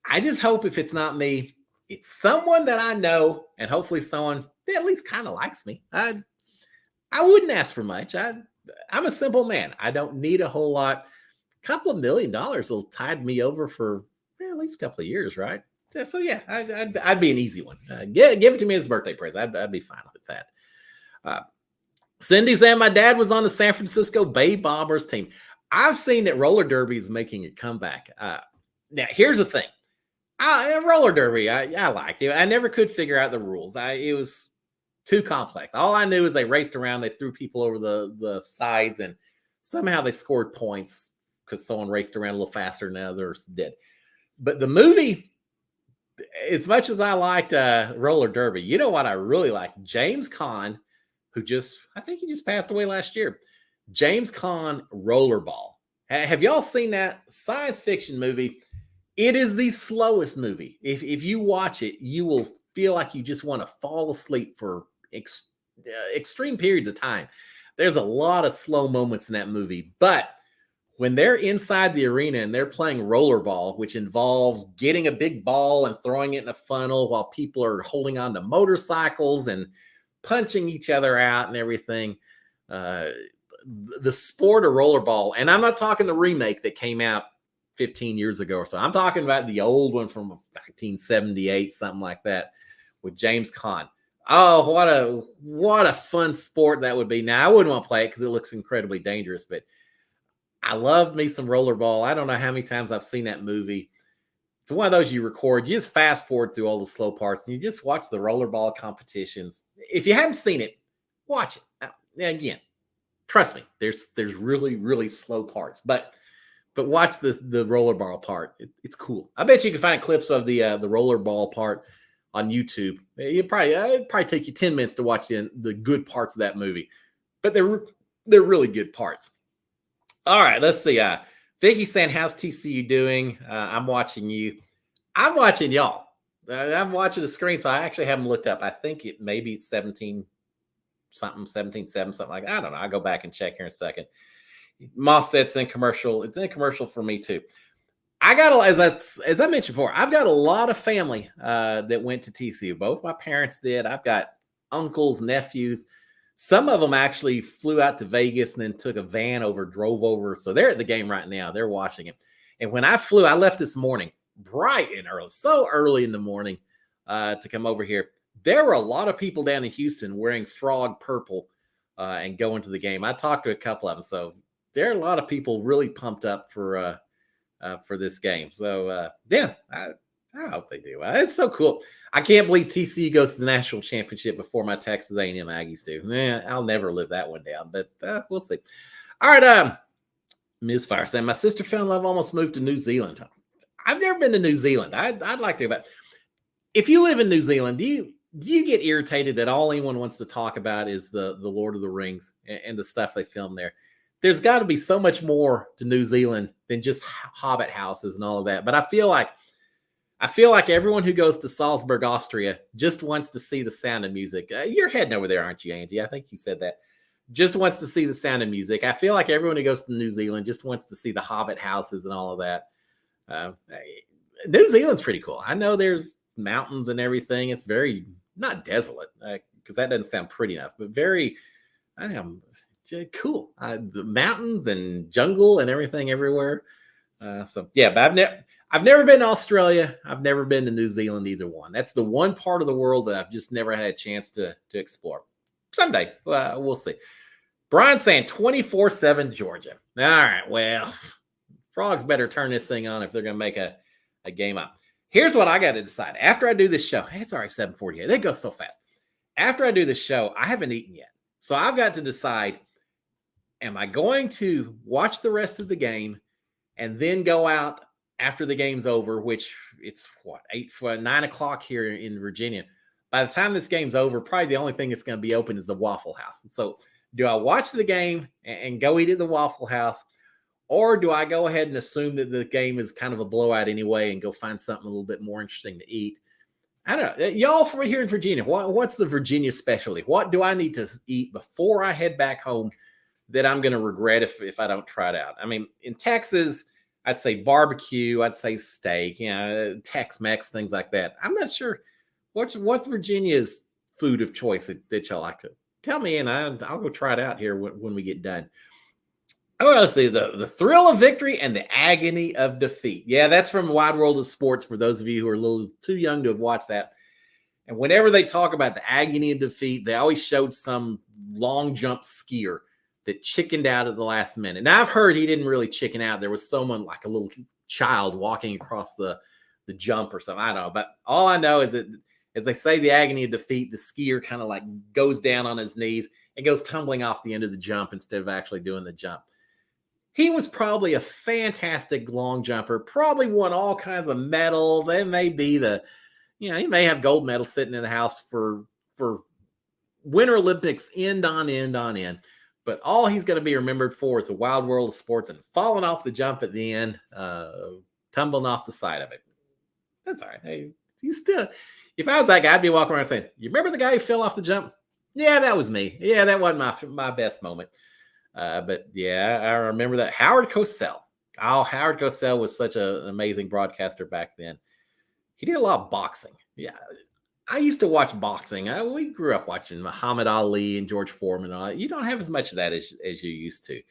I just hope if it's not me, it's someone that I know, and hopefully someone that at least kind of likes me. I wouldn't ask for much. I'm a simple man. I don't need a whole lot. A couple of $1 million will tide me over for at least a couple of years, right? So yeah, I'd be an easy one. Give it to me as a birthday present. I'd be fine with that. Cindy saying my dad was on the San Francisco Bay Bombers team. I've seen that roller derby is making a comeback. Now here's the thing. Roller derby, I liked it. I never could figure out the rules. It was too complex. All I knew is they raced around, they threw people over the sides, and somehow they scored points because someone raced around a little faster than others did. But the movie, as much as I liked roller derby, you know what I really liked? James Caan, I think he just passed away last year. James Caan Rollerball. Have y'all seen that science fiction movie? It is the slowest movie. If you watch it, you will feel like you just want to fall asleep for extreme periods of time. There's a lot of slow moments in that movie, but when they're inside the arena and they're playing rollerball, which involves getting a big ball and throwing it in a funnel while people are holding on to motorcycles and punching each other out and everything, the sport of rollerball, and I'm not talking the remake that came out 15 years ago or so. I'm talking about the old one from 1978, something like that, with James Caan. Oh, what a fun sport that would be. Now, I wouldn't want to play it because it looks incredibly dangerous, but I loved me some rollerball. I don't know how many times I've seen that movie. It's one of those you record. You just fast forward through all the slow parts, and you just watch the rollerball competitions. If you haven't seen it, watch it. Again, trust me, there's really, really slow parts, but watch the rollerball part. It's cool. I bet you can find clips of the rollerball part on YouTube. It'd probably take you 10 minutes to watch the good parts of that movie, but they're really good parts. All right, let's see. Vicky saying, "How's TCU doing?" I'm watching you. I'm watching y'all. I'm watching the screen, so I actually haven't looked up. I think it maybe 17 something, 17-7, something like that. I don't know. I'll go back and check here in a second. Moss said it's in commercial. It's in commercial for me too. I got as I mentioned before, I've got a lot of family that went to TCU. Both my parents did. I've got uncles, nephews. Some of them actually flew out to Vegas and then took a van over, drove over. So they're at the game right now. They're watching it. And when I flew, I left this morning, bright and early, so early in the morning to come over here. There were a lot of people down in Houston wearing frog purple and going to the game. I talked to a couple of them. So there are a lot of people really pumped up for this game. So yeah, I hope they do. It's so cool. I can't believe TCU goes to the national championship before my Texas A&M Aggies do. I'll never live that one down, but we'll see. All right, Ms. Fire saying, my sister fell in love, almost moved to New Zealand. I've never been to New Zealand. I'd like to. But if you live in New Zealand, do you get irritated that all anyone wants to talk about is the Lord of the Rings and the stuff they film there? There's got to be so much more to New Zealand than just hobbit houses and all of that. But I feel like everyone who goes to Salzburg, Austria, just wants to see the Sound of Music. You're heading over there, aren't you, Angie? I think you said that. Just wants to see the Sound of Music. I feel like everyone who goes to New Zealand just wants to see the hobbit houses and all of that. New Zealand's pretty cool. I know there's mountains and everything. It's very not desolate because that doesn't sound pretty enough, but very, I don't know, cool. The mountains and jungle and everything everywhere. So yeah, but I've never been to Australia. I've never been to New Zealand, either one. That's the one part of the world that I've just never had a chance to explore. Someday, we'll see. Brian saying 24/7 Georgia. All right, well, Frogs better turn this thing on if they're going to make a game up. Here's what I got to decide. After I do this show, it's already 7:48. It goes so fast. After I do this show, I haven't eaten yet. So I've got to decide, am I going to watch the rest of the game and then go out after the game's over, which it's 9 o'clock here in Virginia. By the time this game's over, probably the only thing that's going to be open is the Waffle House. So do I watch the game and go eat at the Waffle House, or do I go ahead and assume that the game is kind of a blowout anyway and go find something a little bit more interesting to eat? I don't know. Y'all from here in Virginia, what's the Virginia specialty? What do I need to eat before I head back home that I'm going to regret if I don't try it out? I mean, in Texas, I'd say barbecue, I'd say steak, Tex-Mex, things like that. I'm not sure what's Virginia's food of choice that y'all like to tell me, and I'll go try it out here when we get done. Oh, let's see, the thrill of victory and the agony of defeat. Yeah, that's from Wide World of Sports for those of you who are a little too young to have watched that. And whenever they talk about the agony of defeat, they always showed some long jump skier that chickened out at the last minute. Now, I've heard he didn't really chicken out. There was someone like a little child walking across the jump or something. I don't know. But all I know is that as they say the agony of defeat, the skier kind of like goes down on his knees and goes tumbling off the end of the jump instead of actually doing the jump. He was probably a fantastic long jumper, probably won all kinds of medals. It may be he may have gold medals sitting in the house for Winter Olympics end on end. But all he's going to be remembered for is the Wild World of Sports and falling off the jump at the end, tumbling off the side of it. That's all right. Hey, he's still, if I was that guy, I'd be walking around saying, you remember the guy who fell off the jump? Yeah, that was me. Yeah, that wasn't my best moment. But yeah, I remember that. Howard Cosell. Oh, Howard Cosell was such an amazing broadcaster back then. He did a lot of boxing. Yeah. I used to watch boxing. We grew up watching Muhammad Ali and George Foreman. And all that. You don't have as much of that as you used to.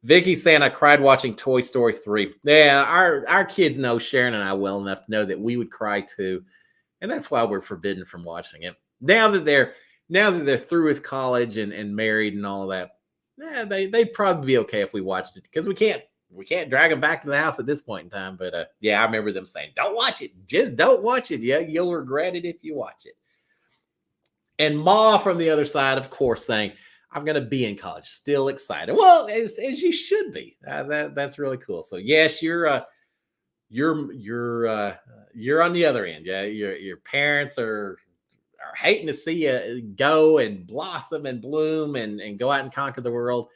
Vicky's saying I cried watching Toy Story 3. Yeah, our kids know Sharon and I well enough to know that we would cry too. And that's why we're forbidden from watching it. Now that they're through with college and married and all of that, they'd probably be okay if we watched it because we can't drag them back to the house at this point in time. But yeah, I remember them saying, don't watch it. Just don't watch it. Yeah, you'll regret it if you watch it. And Ma from the other side, of course, saying, I'm going to be in college. Still excited. Well, as you should be. That's really cool. So yes, you're on the other end. Yeah, your parents are hating to see you go and blossom and bloom and go out and conquer the world.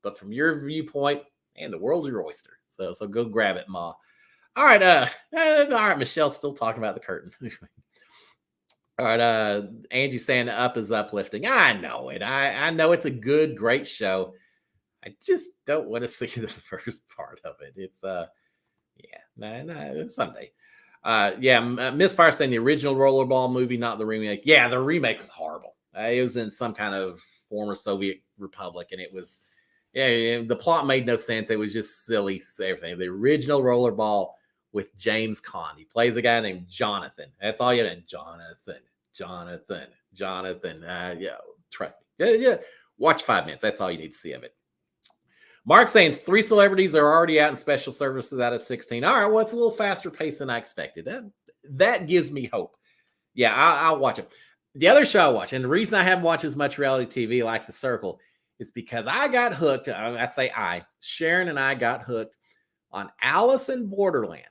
But from your viewpoint, and the world's your oyster. So go grab it, Ma. All right, Michelle's still talking about the curtain. All right, Angie saying up is uplifting. I know it. I know it's a good, great show. I just don't want to see the first part of it. It's someday. Miss Fire saying the original Rollerball movie, not the remake. Yeah, the remake was horrible. It was in some kind of former Soviet republic, and it was, the plot made no sense. It was just silly, everything. The original Rollerball with James Caan. He plays a guy named Jonathan. That's all you know. Jonathan. Trust me. Yeah. Watch 5 minutes. That's all you need to see of it. Mark saying 3 celebrities are already out in special services out of 16. All right, well, it's a little faster pace than I expected. That gives me hope. Yeah, I'll watch it. The other show I watch, and the reason I haven't watched as much reality TV like The Circle is because I got hooked. Sharon and I got hooked on Alice in Borderland.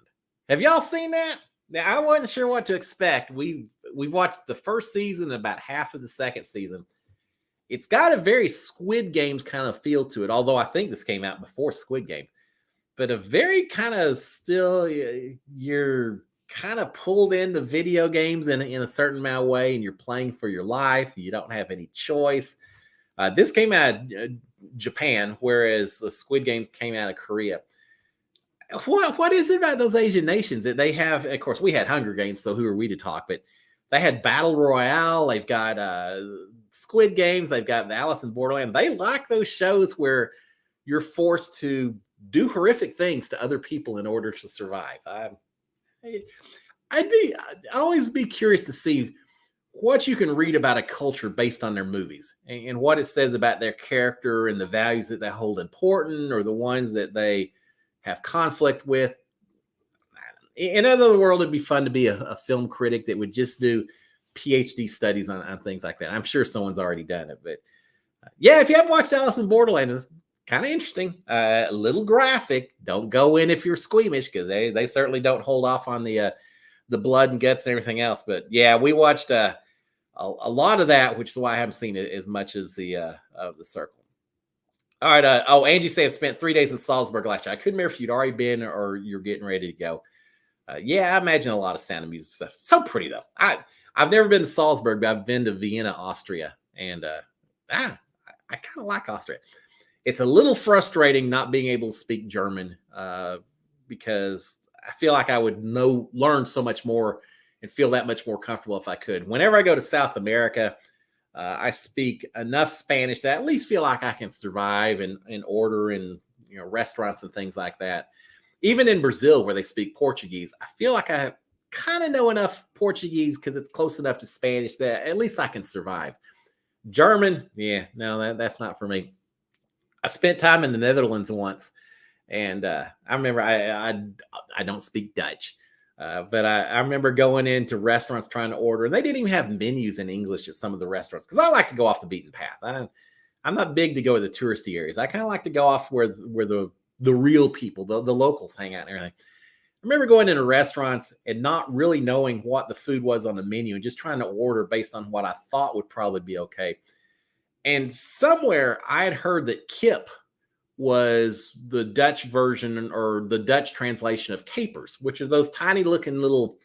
Have y'all seen that? Now, I wasn't sure what to expect. We've watched the first season and about half of the second season. It's got a very Squid Games kind of feel to it, although I think this came out before Squid Game. But a very kind of still, you're kind of pulled into video games in a certain amount of way, and you're playing for your life. You don't have any choice. This came out of Japan, whereas the Squid Games came out of Korea. What is it about those Asian nations that they have? Of course, we had Hunger Games, so who are we to talk? But they had Battle Royale. They've got Squid Games. They've got the Alice in Borderland. They like those shows where you're forced to do horrific things to other people in order to survive. I'd always be curious to see what you can read about a culture based on their movies and what it says about their character and the values that they hold important or the ones that they have conflict with. In another world, it'd be fun to be a film critic that would just do PhD studies on things like that. I'm sure someone's already done it, but if you haven't watched Alice in Borderland, it's kind of interesting. A little graphic. Don't go in if you're squeamish, because they certainly don't hold off on the blood and guts and everything else. But yeah, we watched a lot of that, which is why I haven't seen it as much as the Circle. All right. Angie said spent 3 days in Salzburg last year. I couldn't remember if you'd already been or you're getting ready to go. I imagine a lot of Sound of Music stuff. So pretty though. I've never been to Salzburg, but I've been to Vienna, Austria, and I kind of like Austria. It's a little frustrating not being able to speak German because I feel like I would learn so much more and feel that much more comfortable if I could. Whenever I go to South America, I speak enough Spanish to at least feel like I can survive and order in restaurants and things like that. Even in Brazil, where they speak Portuguese, I feel like I kind of know enough Portuguese because it's close enough to Spanish that at least I can survive. German, that's not for me. I spent time in the Netherlands once, and I remember I don't speak Dutch. But I remember going into restaurants trying to order, and they didn't even have menus in English at some of the restaurants because I like to go off the beaten path. I'm not big to go to the touristy areas. I kind of like to go off where the real people, the locals hang out and everything. I remember going into restaurants and not really knowing what the food was on the menu and just trying to order based on what I thought would probably be okay. And somewhere I had heard that kip was the Dutch version or the Dutch translation of capers, which are those tiny looking little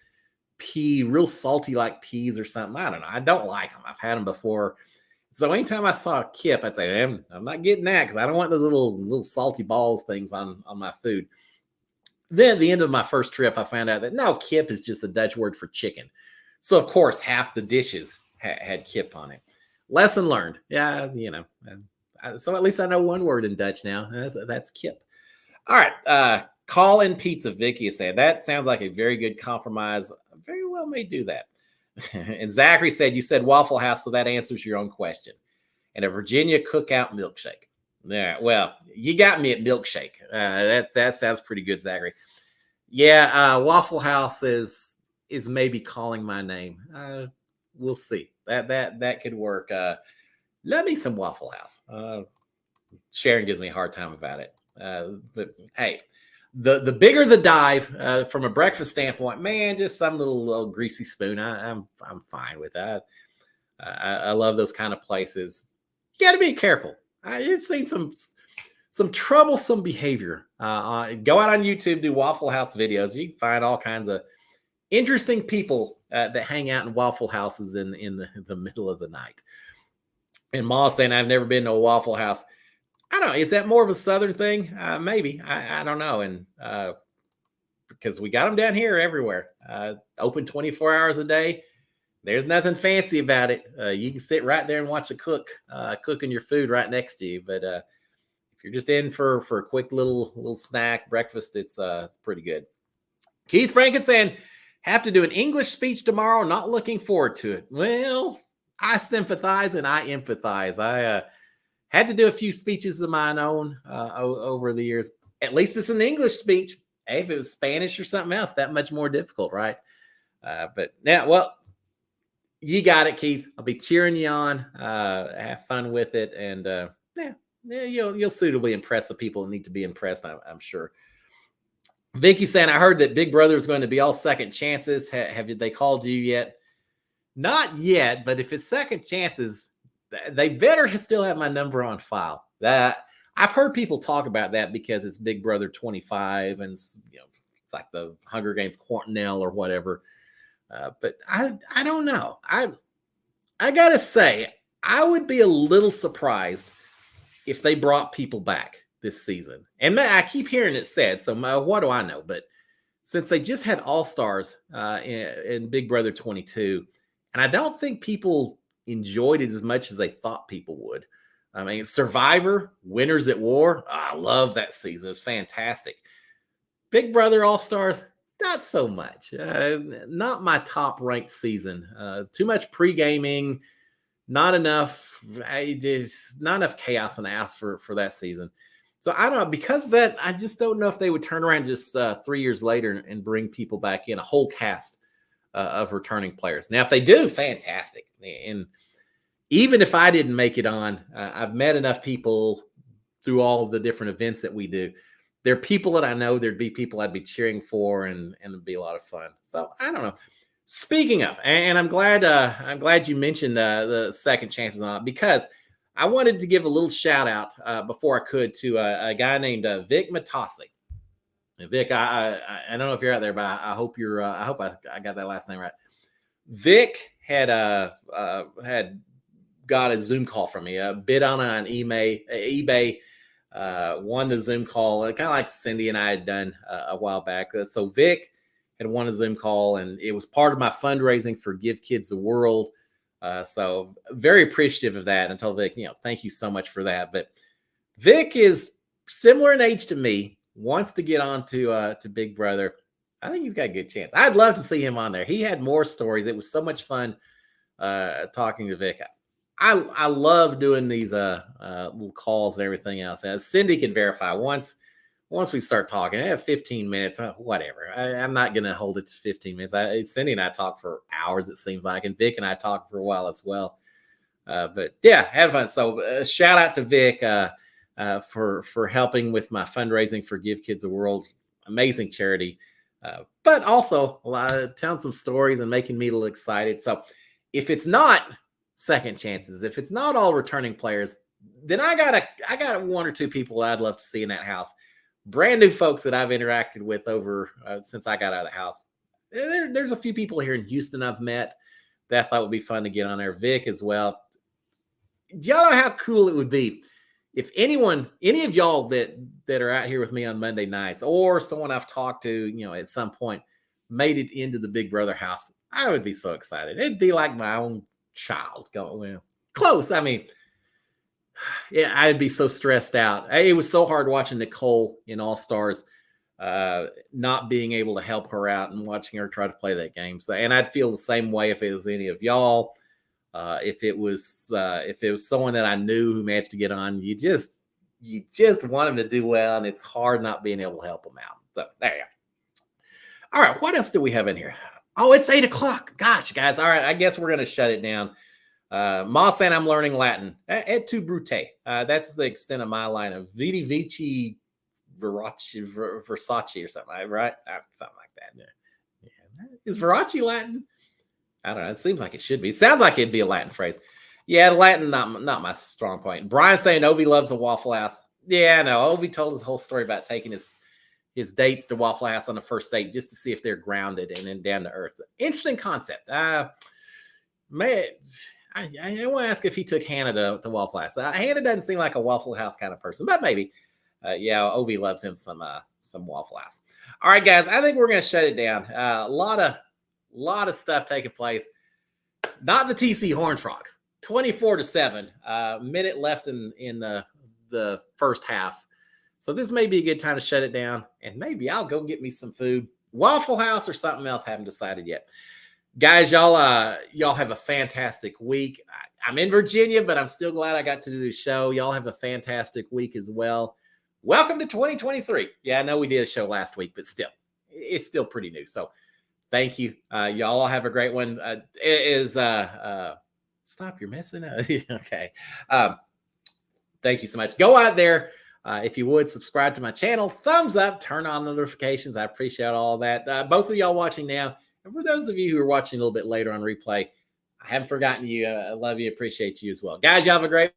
real salty like peas or something. I don't know. I don't like them. I've had them before. So anytime I saw a kip, I'd say, I'm not getting that because I don't want those little salty balls things on my food. Then at the end of my first trip, I found out that no, kip is just the Dutch word for chicken. So of course, half the dishes had kip on it. Lesson learned. Yeah, so at least I know one word in Dutch now. That's kip. All right. Call in pizza. Vicky is saying that sounds like a very good compromise. Very well may do that. And Zachary said, you said Waffle House, so that answers your own question. And a Virginia cookout milkshake. Yeah, well, you got me at milkshake. That sounds pretty good, Zachary. Yeah, Waffle House is maybe calling my name. We'll see. That could work. Love me some Waffle House. Sharon gives me a hard time about it. But hey, the bigger the dive from a breakfast standpoint, man, just some little greasy spoon. I'm fine with that. I love those kind of places. You got to be careful. You've seen some troublesome behavior. Go out on YouTube, do Waffle House videos. You can find all kinds of interesting people that hang out in Waffle Houses in the middle of the night. And Ma's saying, I've never been to a Waffle House. I don't know. Is that more of a Southern thing? Maybe. I don't know. And because we got them down here everywhere, open 24 hours a day. There's nothing fancy about it. You can sit right there and watch a cook cooking your food right next to you. But if you're just in for a quick little snack, breakfast, it's pretty good. Keith Franken saying, have to do an English speech tomorrow. Not looking forward to it. Well, I sympathize and I empathize. I had to do a few speeches of my own over the years. At least it's an English speech. Hey, if it was Spanish or something else, that much more difficult, right? But now, well, you got it, Keith. I'll be cheering you on. Have fun with it, and you'll suitably impress the people that need to be impressed. I'm sure. Vicky saying, I heard that Big Brother is going to be all second chances. Have they called you yet? Not yet, but if it's second chances, they better still have my number on file. I've heard people talk about that because it's Big Brother 25, and it's like the Hunger Games Quantinel or whatever. But I don't know. I gotta say, I would be a little surprised if they brought people back this season. And I keep hearing it said, so what do I know? But since they just had All-Stars in Big Brother 22, and I don't think people enjoyed it as much as they thought people would. I mean, Survivor, Winners at War, I love that season. It's fantastic. Big Brother All-Stars, not so much. Not my top-ranked season. Too much pre-gaming, not enough chaos and ass for that season. So I don't know. Because of that, I just don't know if they would turn around just 3 years later and bring people back in, a whole cast of returning players. Now, if they do, fantastic. And even if I didn't make it on, I've met enough people through all of the different events that we do. There are people that I know there'd be people I'd be cheering for, and it'd be a lot of fun. So I don't know. Speaking of, and I'm glad you mentioned the second chances on it, because I wanted to give a little shout out before I could to a guy named Vic Matassi. Vic, I don't know if you're out there, but I hope you're. I hope I got that last name right. Vic had got a Zoom call from me. Bid on it on eBay. Won the Zoom call, kind of like Cindy and I had done a while back. So Vic had won a Zoom call, and it was part of my fundraising for Give Kids the World. So very appreciative of that. And told Vic, thank you so much for that. But Vic is similar in age to me, wants to get on to Big Brother. I think he's got a good chance. I'd love to see him on there. He had more stories. It was so much fun talking to Vic. I love doing these little calls and everything else. Cindy can verify once we start talking. I have 15 minutes, whatever. I'm not going to hold it to 15 minutes. Cindy and I talk for hours, it seems like, and Vic and I talk for a while as well. But yeah, have fun. So shout out to Vic for helping with my fundraising for Give Kids the World. Amazing charity, but also telling some stories and making me a little excited. So if it's not second chances, if it's not all returning players, then I got one or two people I'd love to see in that house. Brand new folks that I've interacted with over since I got out of the house. There's a few people here in Houston I've met that I thought would be fun to get on there. Vic as well. Do y'all know how cool it would be if any of y'all that are out here with me on Monday nights, or someone I've talked to, at some point, made it into the Big Brother house? I would be so excited. It'd be like my own child going, well, close. I mean, yeah, I'd be so stressed out. It was so hard watching Nicole in All Stars, not being able to help her out and watching her try to play that game. So, and I'd feel the same way if it was any of y'all. If it was someone that I knew who managed to get on, you just want them to do well, and it's hard not being able to help them out. So there you go. All right, what else do we have in here? Oh, it's 8:00. Gosh, guys. All right, I guess we're gonna shut it down. Ma saying I'm learning Latin. Et tu Brute. That's the extent of my line of Vidi Vici Versace or something, right? Something like that. Yeah. Is Versace Latin? I don't know. It seems like it should be. It sounds like it'd be a Latin phrase. Yeah, Latin, not my strong point. Brian saying Ovi loves a Waffle House. Yeah, no. Ovi told his whole story about taking his dates to Waffle House on the first date just to see if they're grounded and then down to earth. Interesting concept. Man, I want to ask if he took Hannah to Waffle House. Hannah doesn't seem like a Waffle House kind of person, but maybe. Yeah, Ovi loves him some Waffle House. All right, guys, I think we're gonna shut it down. A lot of stuff taking place. Not the TC Horned Frogs. 24-7. Minute left in the first half. So this may be a good time to shut it down, and maybe I'll go get me some food, Waffle House or something else. Haven't decided yet. Guys, y'all have a fantastic week. I'm in Virginia, but I'm still glad I got to do the show. Y'all have a fantastic week as well. Welcome to 2023. Yeah, I know we did a show last week, but still, it's still pretty new. So thank you. Y'all have a great one. Stop, you're messing up. Okay. Thank you so much. Go out there. If you would, subscribe to my channel, thumbs up, turn on notifications. I appreciate all that. Both of y'all watching now, and for those of you who are watching a little bit later on replay, I haven't forgotten you. I love you, appreciate you as well. Guys, y'all have a great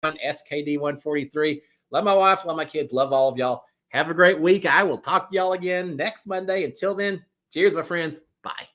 one. SKD143. Love my wife, love my kids, love all of y'all. Have a great week. I will talk to y'all again next Monday. Until then, cheers, my friends. Bye.